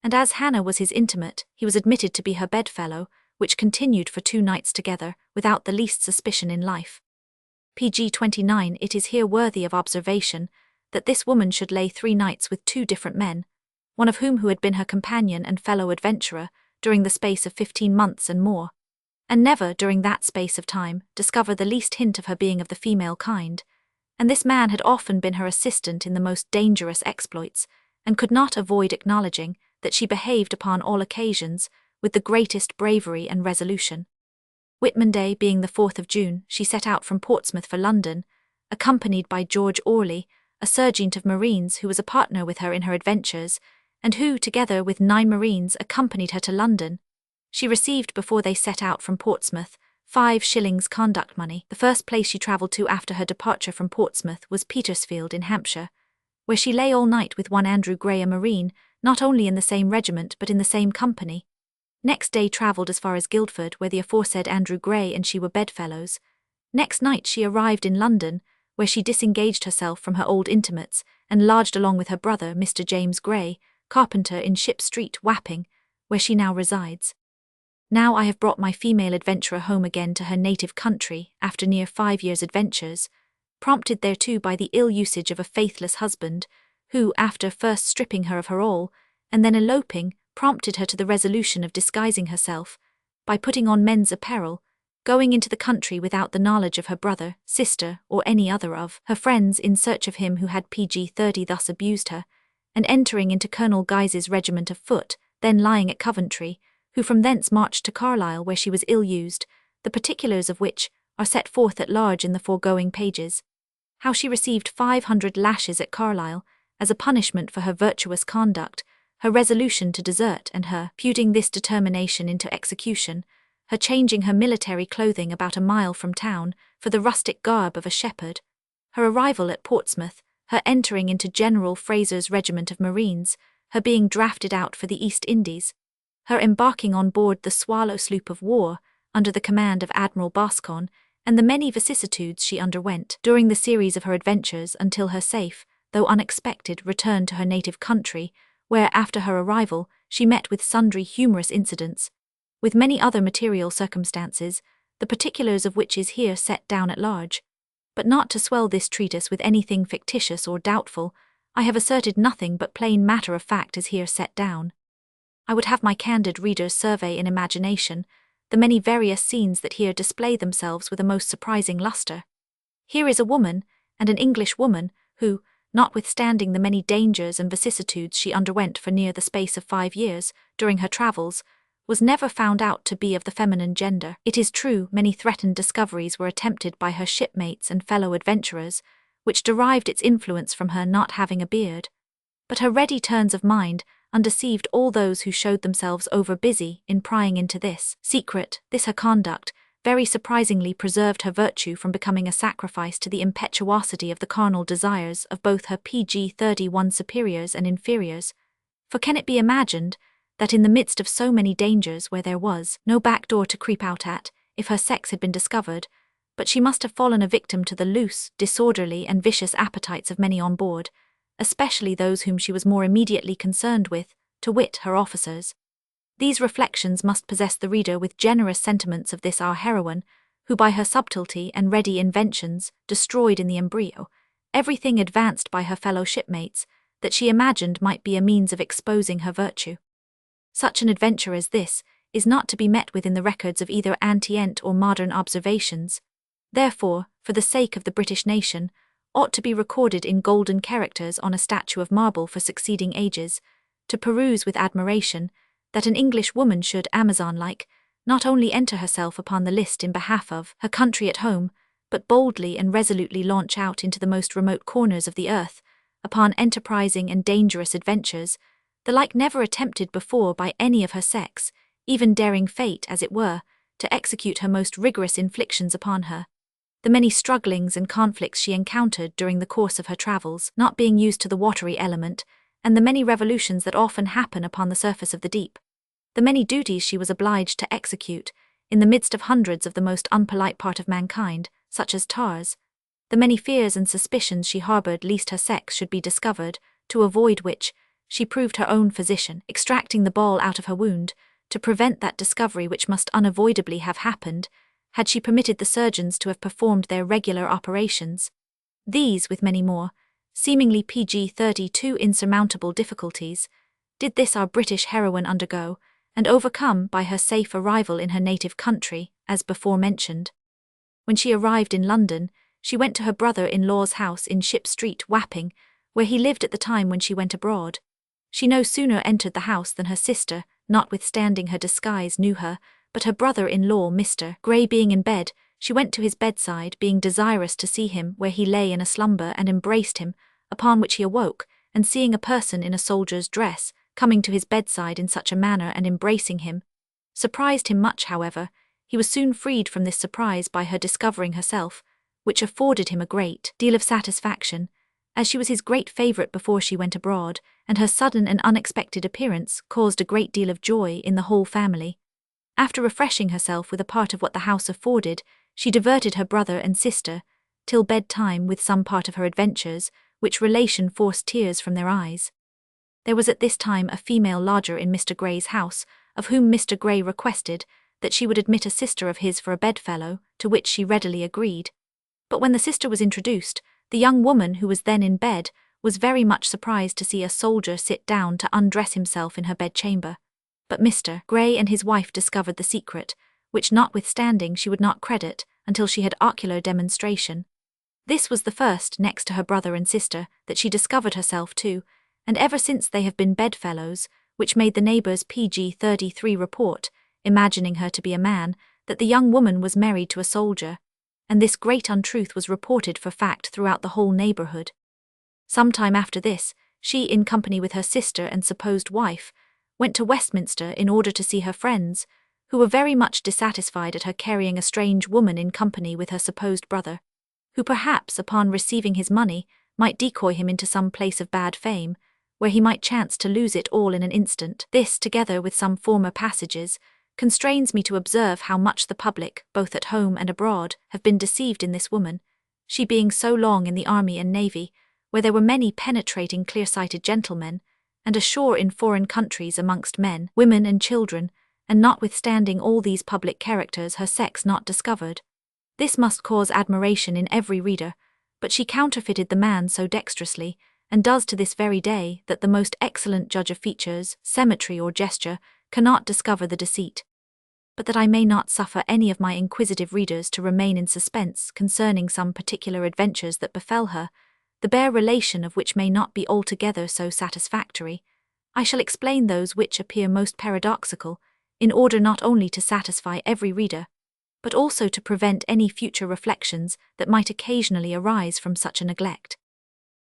and as Hannah was his intimate, he was admitted to be her bedfellow, which continued for 2 nights together, without the least suspicion in life. pg 29. It is here worthy of observation that this woman should lay 3 nights with 2 different men, one of whom who had been her companion and fellow adventurer during the space of 15 months and more, and never, during that space of time, discover the least hint of her being of the female kind, and this man had often been her assistant in the most dangerous exploits, and could not avoid acknowledging that she behaved upon all occasions with the greatest bravery and resolution. Whitman Day being the 4th of June, she set out from Portsmouth for London, accompanied by George Orley, a sergeant of marines who was a partner with her in her adventures, and who, together with 9 marines, accompanied her to London. She received, before they set out from Portsmouth, 5 shillings conduct money. The first place she travelled to after her departure from Portsmouth was Petersfield in Hampshire, where she lay all night with one Andrew Gray, a marine, not only in the same regiment but in the same company. Next day travelled as far as Guildford, where the aforesaid Andrew Gray and she were bedfellows. Next night she arrived in London, where she disengaged herself from her old intimates, and lodged along with her brother, Mr. James Gray, carpenter in Ship Street, Wapping, where she now resides. Now I have brought my female adventurer home again to her native country, after near 5 years' adventures, prompted thereto by the ill usage of a faithless husband, who, after first stripping her of her all, and then eloping, prompted her to the resolution of disguising herself, by putting on men's apparel, going into the country without the knowledge of her brother, sister, or any other of her friends in search of him who had pg 30 thus abused her, and entering into Colonel Guise's regiment of foot, then lying at Coventry, who from thence marched to Carlisle, where she was ill-used, the particulars of which are set forth at large in the foregoing pages. How she received 500 lashes at Carlisle, as a punishment for her virtuous conduct, her resolution to desert, and her putting this determination into execution, her changing her military clothing about a mile from town for the rustic garb of a shepherd, her arrival at Portsmouth, her entering into General Fraser's regiment of marines, her being drafted out for the East Indies, her embarking on board the Swallow sloop of war under the command of Admiral Boscawen, and the many vicissitudes she underwent during the series of her adventures until her safe, though unexpected, return to her native country, where, after her arrival, she met with sundry humorous incidents, with many other material circumstances, the particulars of which is here set down at large. But not to swell this treatise with anything fictitious or doubtful, I have asserted nothing but plain matter of fact is here set down. I would have my candid readers survey in imagination the many various scenes that here display themselves with a most surprising lustre. Here is a woman, and an English woman, who, notwithstanding the many dangers and vicissitudes she underwent for near the space of 5 years, during her travels, was never found out to be of the feminine gender. It is true, many threatened discoveries were attempted by her shipmates and fellow adventurers, which derived its influence from her not having a beard. But her ready turns of mind undeceived all those who showed themselves over-busy in prying into this secret. This her conduct very surprisingly preserved her virtue from becoming a sacrifice to the impetuosity of the carnal desires of both her pg 31 superiors and inferiors. For can it be imagined that in the midst of so many dangers, where there was no back door to creep out at, if her sex had been discovered, but she must have fallen a victim to the loose, disorderly, and vicious appetites of many on board, especially those whom she was more immediately concerned with, to wit, her officers. These reflections must possess the reader with generous sentiments of this our heroine, who by her subtlety and ready inventions destroyed in the embryo everything advanced by her fellow shipmates that she imagined might be a means of exposing her virtue. Such an adventure as this is not to be met with in the records of either antient or modern observations, therefore, for the sake of the British nation, ought to be recorded in golden characters on a statue of marble for succeeding ages, to peruse with admiration, that an English woman should, Amazon-like, not only enter herself upon the list in behalf of her country at home, but boldly and resolutely launch out into the most remote corners of the earth, upon enterprising and dangerous adventures, the like never attempted before by any of her sex, even daring fate, as it were, to execute her most rigorous inflictions upon her. The many strugglings and conflicts she encountered during the course of her travels, not being used to the watery element, and the many revolutions that often happen upon the surface of the deep. The many duties she was obliged to execute, in the midst of hundreds of the most unpolite part of mankind, such as tars. The many fears and suspicions she harboured lest her sex should be discovered, to avoid which, she proved her own physician, extracting the ball out of her wound, to prevent that discovery which must unavoidably have happened, had she permitted the surgeons to have performed their regular operations. These, with many more, seemingly PG-32 insurmountable difficulties, did this our British heroine undergo, and overcome by her safe arrival in her native country, as before mentioned. When she arrived in London, she went to her brother-in-law's house in Ship Street, Wapping, where he lived at the time when she went abroad. She no sooner entered the house than her sister, notwithstanding her disguise, knew her, but her brother-in-law, Mr. Gray, being in bed, she went to his bedside, being desirous to see him where he lay in a slumber, and embraced him, upon which he awoke, and seeing a person in a soldier's dress, coming to his bedside in such a manner and embracing him, surprised him much. However, he was soon freed from this surprise by her discovering herself, which afforded him a great deal of satisfaction, as she was his great favourite before she went abroad, and her sudden and unexpected appearance caused a great deal of joy in the whole family. After refreshing herself with a part of what the house afforded, she diverted her brother and sister till bedtime with some part of her adventures, which relation forced tears from their eyes. There was at this time a female lodger in Mr. Gray's house, of whom Mr. Gray requested that she would admit a sister of his for a bedfellow, to which she readily agreed. But when the sister was introduced, the young woman who was then in bed was very much surprised to see a soldier sit down to undress himself in her bedchamber. But Mr. Gray and his wife discovered the secret, which notwithstanding she would not credit until she had ocular demonstration. This was the first, next to her brother and sister, that she discovered herself to, and ever since they have been bedfellows, which made the neighbours PG-33 report, imagining her to be a man, that the young woman was married to a soldier, and this great untruth was reported for fact throughout the whole neighbourhood. Some time after this, she, in company with her sister and supposed wife, went to Westminster in order to see her friends, who were very much dissatisfied at her carrying a strange woman in company with her supposed brother, who perhaps, upon receiving his money, might decoy him into some place of bad fame, where he might chance to lose it all in an instant. This, together with some former passages, constrains me to observe how much the public, both at home and abroad, have been deceived in this woman, she being so long in the army and navy, where there were many penetrating clear-sighted gentlemen, and ashore in foreign countries amongst men, women and children, and notwithstanding all these public characters her sex not discovered. This must cause admiration in every reader, but she counterfeited the man so dexterously, and does to this very day, that the most excellent judge of features, symmetry or gesture, cannot discover the deceit. But that I may not suffer any of my inquisitive readers to remain in suspense concerning some particular adventures that befell her, the bare relation of which may not be altogether so satisfactory, I shall explain those which appear most paradoxical, in order not only to satisfy every reader, but also to prevent any future reflections that might occasionally arise from such a neglect.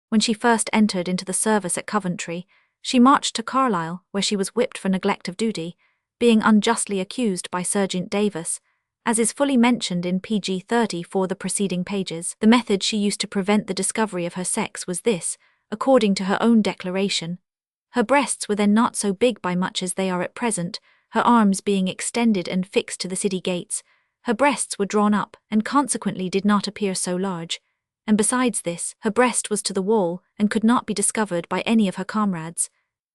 When she first entered into the service at Coventry, she marched to Carlisle, where she was whipped for neglect of duty, being unjustly accused by Sergeant Davis, as is fully mentioned in PG-30 for the preceding pages. The method she used to prevent the discovery of her sex was this, according to her own declaration. Her breasts were then not so big by much as they are at present, her arms being extended and fixed to the city gates. Her breasts were drawn up, and consequently did not appear so large, and besides this, her breast was to the wall, and could not be discovered by any of her comrades.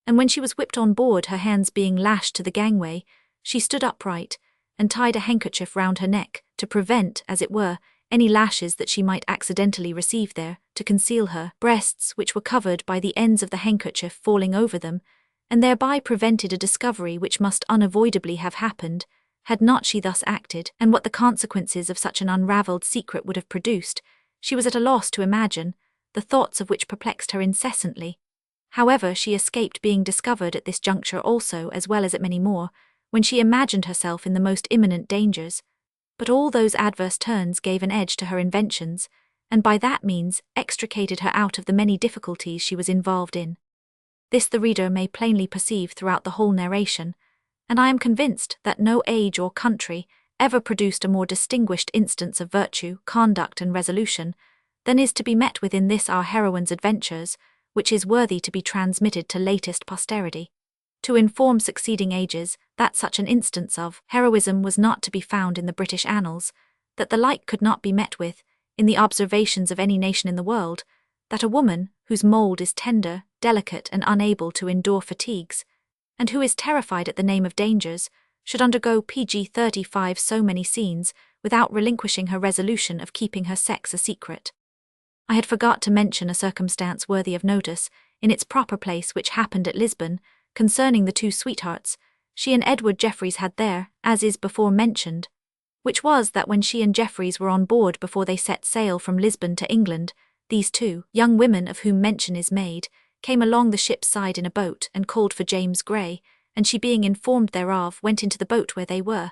And when she was whipped on board, her hands being lashed to the gangway, she stood upright, and tied a handkerchief round her neck, to prevent, as it were, any lashes that she might accidentally receive there, to conceal her breasts, which were covered by the ends of the handkerchief falling over them, and thereby prevented a discovery which must unavoidably have happened, had not she thus acted, and what the consequences of such an unravelled secret would have produced, she was at a loss to imagine, the thoughts of which perplexed her incessantly. However, she escaped being discovered at this juncture also, as well as at many more, when she imagined herself in the most imminent dangers. But all those adverse turns gave an edge to her inventions, and by that means extricated her out of the many difficulties she was involved in. This the reader may plainly perceive throughout the whole narration, and I am convinced that no age or country ever produced a more distinguished instance of virtue, conduct, and resolution than is to be met with in this our heroine's adventures, which is worthy to be transmitted to latest posterity, to inform succeeding ages that such an instance of heroism was not to be found in the British annals, that the like could not be met with in the observations of any nation in the world, that a woman whose mould is tender, delicate, and unable to endure fatigues, and who is terrified at the name of dangers, should undergo PG-35 so many scenes without relinquishing her resolution of keeping her sex a secret. I had forgot to mention a circumstance worthy of notice, in its proper place, which happened at Lisbon, concerning the two sweethearts she and Edward Jeffreys had there, as is before mentioned, which was that when she and Jeffreys were on board before they set sail from Lisbon to England, these two young women of whom mention is made came along the ship's side in a boat and called for James Gray, and she being informed thereof went into the boat where they were,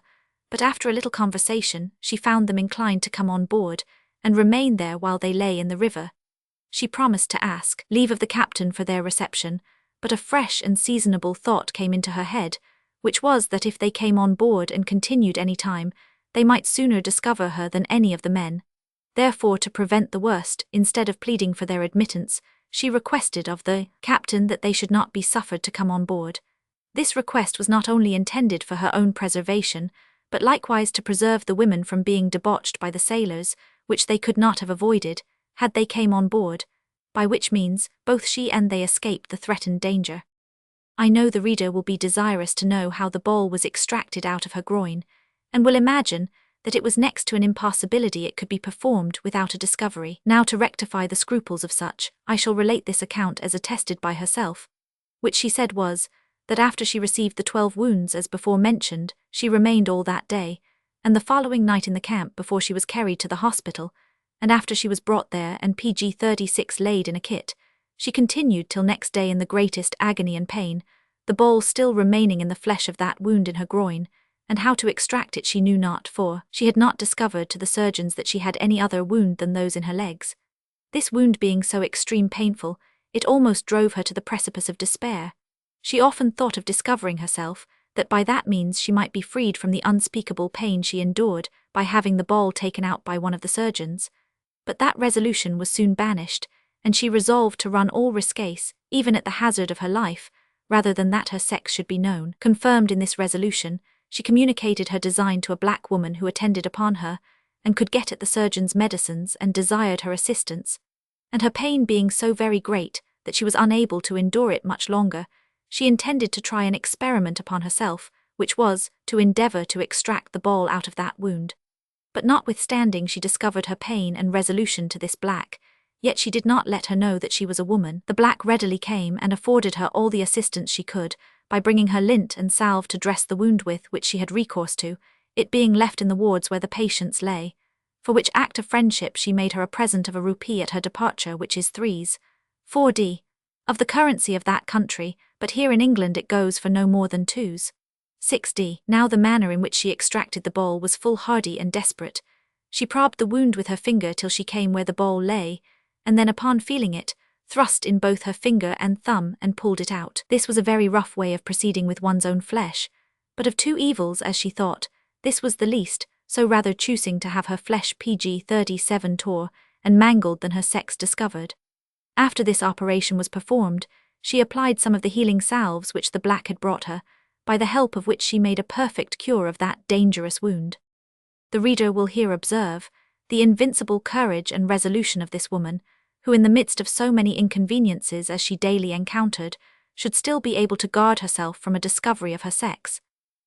but after a little conversation she found them inclined to come on board, and remain there while they lay in the river. She promised to ask leave of the captain for their reception, but a fresh and seasonable thought came into her head, which was that if they came on board and continued any time, they might sooner discover her than any of the men. Therefore, to prevent the worst, instead of pleading for their admittance, she requested of the captain that they should not be suffered to come on board. This request was not only intended for her own preservation, but likewise to preserve the women from being debauched by the sailors, which they could not have avoided, had they came on board, by which means both she and they escaped the threatened danger. I know the reader will be desirous to know how the ball was extracted out of her groin, and will imagine that it was next to an impossibility it could be performed without a discovery. Now, to rectify the scruples of such, I shall relate this account as attested by herself, which she said was, that after she received the 12 wounds as before mentioned, she remained all that day, and the following night in the camp before she was carried to the hospital, and after she was brought there and PG-36 laid in a kit, she continued till next day in the greatest agony and pain, the ball still remaining in the flesh of that wound in her groin, and how to extract it she knew not, for she had not discovered to the surgeons that she had any other wound than those in her legs. This wound being so extreme painful, it almost drove her to the precipice of despair. She often thought of discovering herself, that by that means she might be freed from the unspeakable pain she endured by having the ball taken out by one of the surgeons. But that resolution was soon banished, and she resolved to run all risques, even at the hazard of her life, rather than that her sex should be known. Confirmed in this resolution, she communicated her design to a black woman who attended upon her, and could get at the surgeon's medicines and desired her assistance, and her pain being so very great that she was unable to endure it much longer, she intended to try an experiment upon herself, which was, to endeavour to extract the ball out of that wound. But notwithstanding she discovered her pain and resolution to this black, yet she did not let her know that she was a woman. The black readily came and afforded her all the assistance she could, by bringing her lint and salve to dress the wound with, which she had recourse to, it being left in the wards where the patients lay, for which act of friendship she made her a present of a rupee at her departure, which is 3s. 4d. of the currency of that country, but here in England it goes for no more than 2s. 6d. Now the manner in which she extracted the ball was full hardy and desperate. She probed the wound with her finger till she came where the ball lay, and then upon feeling it, thrust in both her finger and thumb and pulled it out. This was a very rough way of proceeding with one's own flesh, but of two evils, as she thought, this was the least, so rather choosing to have her flesh PG-37 tore and mangled than her sex discovered. After this operation was performed, she applied some of the healing salves which the black had brought her, by the help of which she made a perfect cure of that dangerous wound. The reader will here observe the invincible courage and resolution of this woman, who in the midst of so many inconveniences as she daily encountered, should still be able to guard herself from a discovery of her sex.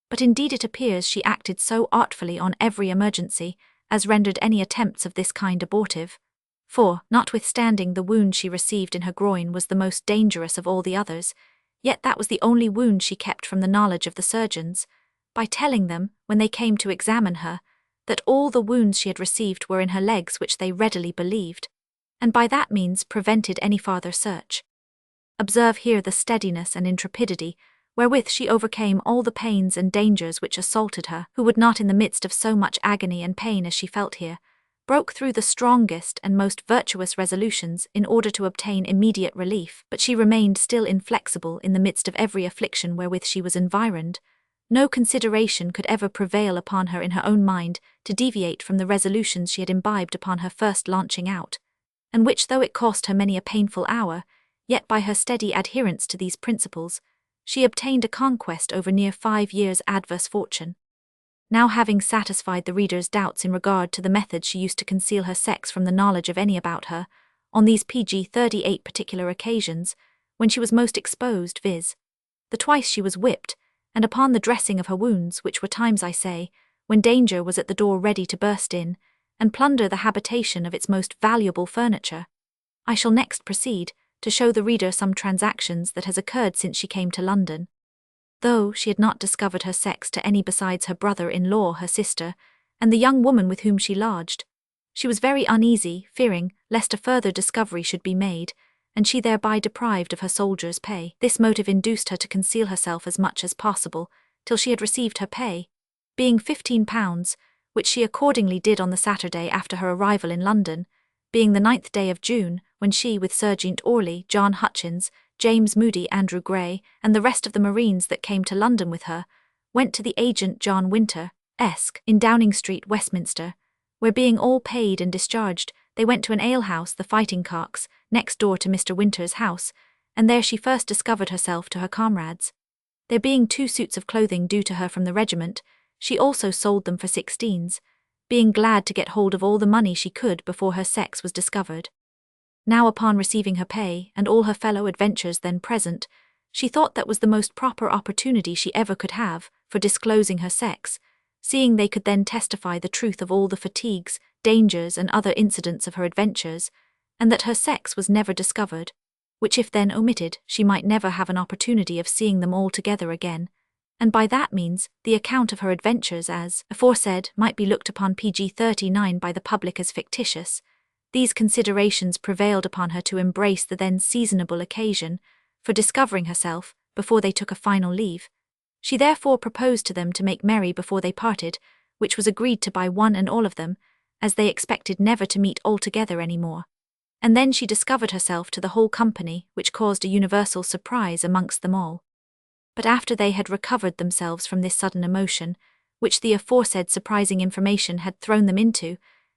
But indeed it appears she acted so artfully on every emergency, as rendered any attempts of this kind abortive. For, notwithstanding the wound she received in her groin was the most dangerous of all the others, yet that was the only wound she kept from the knowledge of the surgeons, by telling them, when they came to examine her, that all the wounds she had received were in her legs, which they readily believed, and by that means prevented any farther search. Observe here the steadiness and intrepidity wherewith she overcame all the pains and dangers which assaulted her, who would not in the midst of so much agony and pain as she felt here, broke through the strongest and most virtuous resolutions in order to obtain immediate relief, but she remained still inflexible in the midst of every affliction wherewith she was environed. No consideration could ever prevail upon her in her own mind to deviate from the resolutions she had imbibed upon her first launching out, and which, though it cost her many a painful hour, yet by her steady adherence to these principles, she obtained a conquest over near 5 years' adverse fortune. Now, having satisfied the reader's doubts in regard to the methods she used to conceal her sex from the knowledge of any about her, on these PG-38 particular occasions, when she was most exposed, viz., the twice she was whipped, and upon the dressing of her wounds, which were times, I say, when danger was at the door ready to burst in, and plunder the habitation of its most valuable furniture. I shall next proceed to show the reader some transactions that has occurred since she came to London. Though she had not discovered her sex to any besides her brother-in-law, her sister, and the young woman with whom she lodged, she was very uneasy, fearing lest a further discovery should be made, and she thereby deprived of her soldier's pay. This motive induced her to conceal herself as much as possible, till she had received her pay, being £15, which she accordingly did on the Saturday after her arrival in London, being the 9th day of June, when she, with Serjeant Orley, John Hutchins, James Moody, Andrew Gray, and the rest of the Marines that came to London with her, went to the agent John Winter, Esq., in Downing Street, Westminster, where being all paid and discharged, they went to an alehouse, the Fighting Cocks, next door to Mr. Winter's house, and there she first discovered herself to her comrades. There being 2 suits of clothing due to her from the regiment, she also sold them for 16s, being glad to get hold of all the money she could before her sex was discovered. Now upon receiving her pay, and all her fellow adventurers then present, she thought that was the most proper opportunity she ever could have for disclosing her sex, seeing they could then testify the truth of all the fatigues, dangers, and other incidents of her adventures, and that her sex was never discovered, which if then omitted, she might never have an opportunity of seeing them all together again, and by that means the account of her adventures as aforesaid might be looked upon PG-39 by the public as fictitious. These considerations prevailed upon her to embrace the then seasonable occasion for discovering herself before they took a final leave. She therefore proposed to them to make merry before they parted, which was agreed to by one and all of them, as they expected never to meet altogether any more. And then she discovered herself to the whole company, which caused a universal surprise amongst them all. But after they had recovered themselves from this sudden emotion, which the aforesaid surprising information had thrown them into,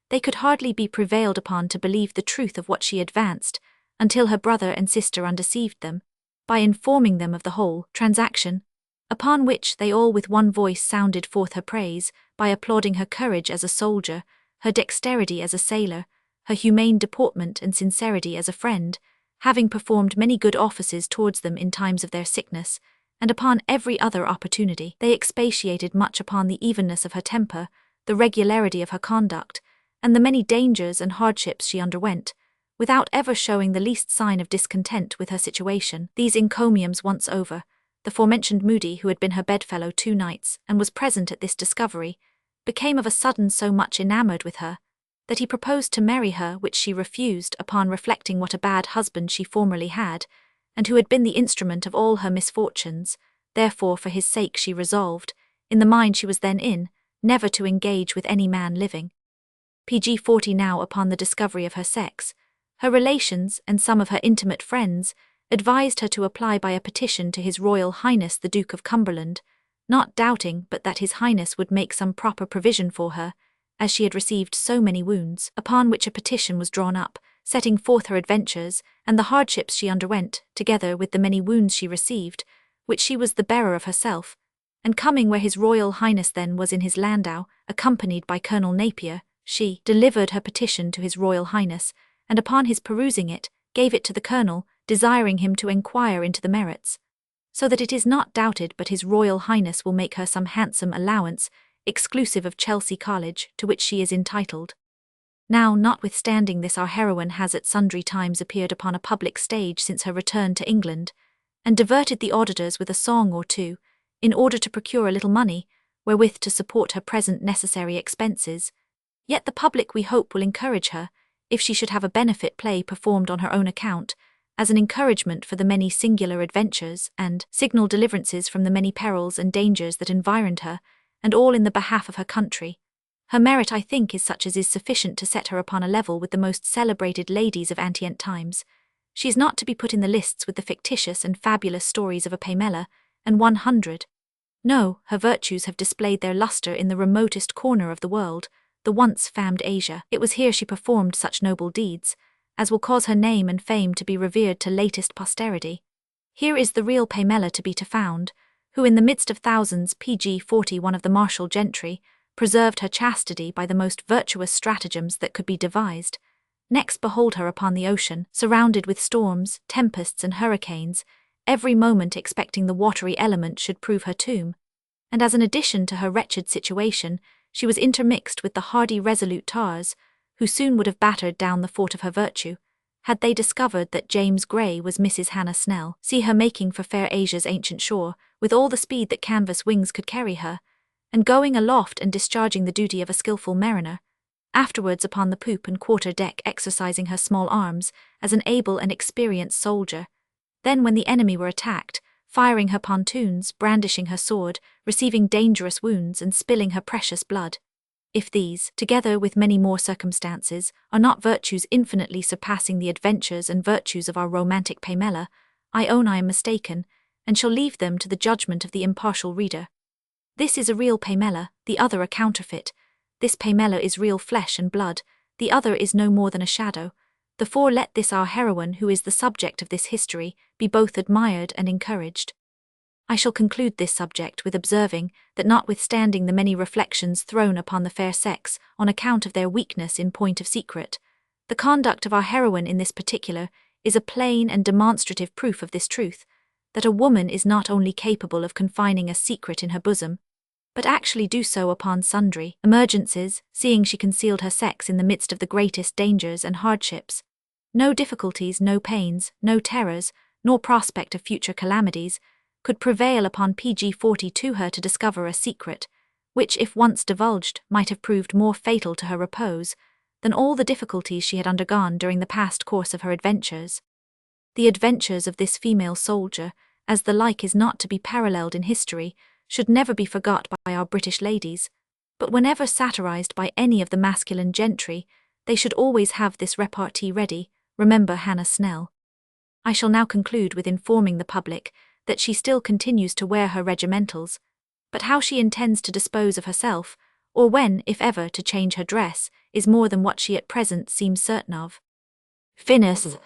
they could hardly be prevailed upon to believe the truth of what she advanced, until her brother and sister undeceived them, by informing them of the whole transaction, upon which they all with one voice sounded forth her praise, by applauding her courage as a soldier, her dexterity as a sailor, her humane deportment and sincerity as a friend, having performed many good offices towards them in times of their sickness, and upon every other opportunity. They expatiated much upon the evenness of her temper, the regularity of her conduct, and the many dangers and hardships she underwent, without ever showing the least sign of discontent with her situation. These encomiums once over, the forementioned Moody, who had been her bedfellow 2 nights, and was present at this discovery, became of a sudden so much enamoured with her, that he proposed to marry her, which she refused upon reflecting what a bad husband she formerly had, and who had been the instrument of all her misfortunes. Therefore for his sake she resolved, in the mind she was then in, never to engage with any man living. PG-40 now upon the discovery of her sex, her relations and some of her intimate friends advised her to apply by a petition to His Royal Highness the Duke of Cumberland, not doubting but that His Highness would make some proper provision for her, as she had received so many wounds, upon which a petition was drawn up, setting forth her adventures, and the hardships she underwent, together with the many wounds she received, which she was the bearer of herself, and coming where His Royal Highness then was in his landau, accompanied by Colonel Napier, she delivered her petition to His Royal Highness, and upon his perusing it, gave it to the Colonel, desiring him to enquire into the merits, so that it is not doubted but His Royal Highness will make her some handsome allowance, exclusive of Chelsea College, to which she is entitled. Now, notwithstanding this, our heroine has at sundry times appeared upon a public stage since her return to England, and diverted the auditors with a song or two, in order to procure a little money, wherewith to support her present necessary expenses. Yet the public, we hope, will encourage her, if she should have a benefit play performed on her own account, as an encouragement for the many singular adventures and signal deliverances from the many perils and dangers that environed her, and all in the behalf of her country. Her merit, I think, is such as is sufficient to set her upon a level with the most celebrated ladies of antient times. She is not to be put in the lists with the fictitious and fabulous stories of a Pamela and 100. No, her virtues have displayed their lustre in the remotest corner of the world, the once famed Asia. It was here she performed such noble deeds, as will cause her name and fame to be revered to latest posterity. Here is the real Pamela to be found, who in the midst of thousands, PG-40, one of the martial gentry, preserved her chastity by the most virtuous stratagems that could be devised. Next behold her upon the ocean, surrounded with storms, tempests, and hurricanes, every moment expecting the watery element should prove her tomb. And as an addition to her wretched situation, she was intermixed with the hardy resolute tars, who soon would have battered down the fort of her virtue, had they discovered that James Gray was Mrs. Hannah Snell. See her making for fair Asia's ancient shore, with all the speed that canvas wings could carry her, and going aloft and discharging the duty of a skilful mariner, afterwards upon the poop and quarter-deck exercising her small arms as an able and experienced soldier, then when the enemy were attacked, firing her pontoons, brandishing her sword, receiving dangerous wounds and spilling her precious blood. If these, together with many more circumstances, are not virtues infinitely surpassing the adventures and virtues of our romantic Pamela, I own I am mistaken, and shall leave them to the judgment of the impartial reader. This is a real Pamela, the other a counterfeit. This Pamela is real flesh and blood, the other is no more than a shadow. Therefore let this our heroine, who is the subject of this history, be both admired and encouraged. I shall conclude this subject with observing that notwithstanding the many reflections thrown upon the fair sex on account of their weakness in point of secret, the conduct of our heroine in this particular is a plain and demonstrative proof of this truth, that a woman is not only capable of confining a secret in her bosom, but actually do so upon sundry emergencies, seeing she concealed her sex in the midst of the greatest dangers and hardships. No difficulties, no pains, no terrors, nor prospect of future calamities could prevail upon PG-40 to her to discover a secret, which if once divulged might have proved more fatal to her repose than all the difficulties she had undergone during the past course of her adventures. The adventures of this female soldier, as the like is not to be paralleled in history, should never be forgot by our British ladies, but whenever satirized by any of the masculine gentry, they should always have this repartee ready: remember Hannah Snell. I shall now conclude with informing the public that she still continues to wear her regimentals, but how she intends to dispose of herself, or when, if ever, to change her dress, is more than what she at present seems certain of. Finis.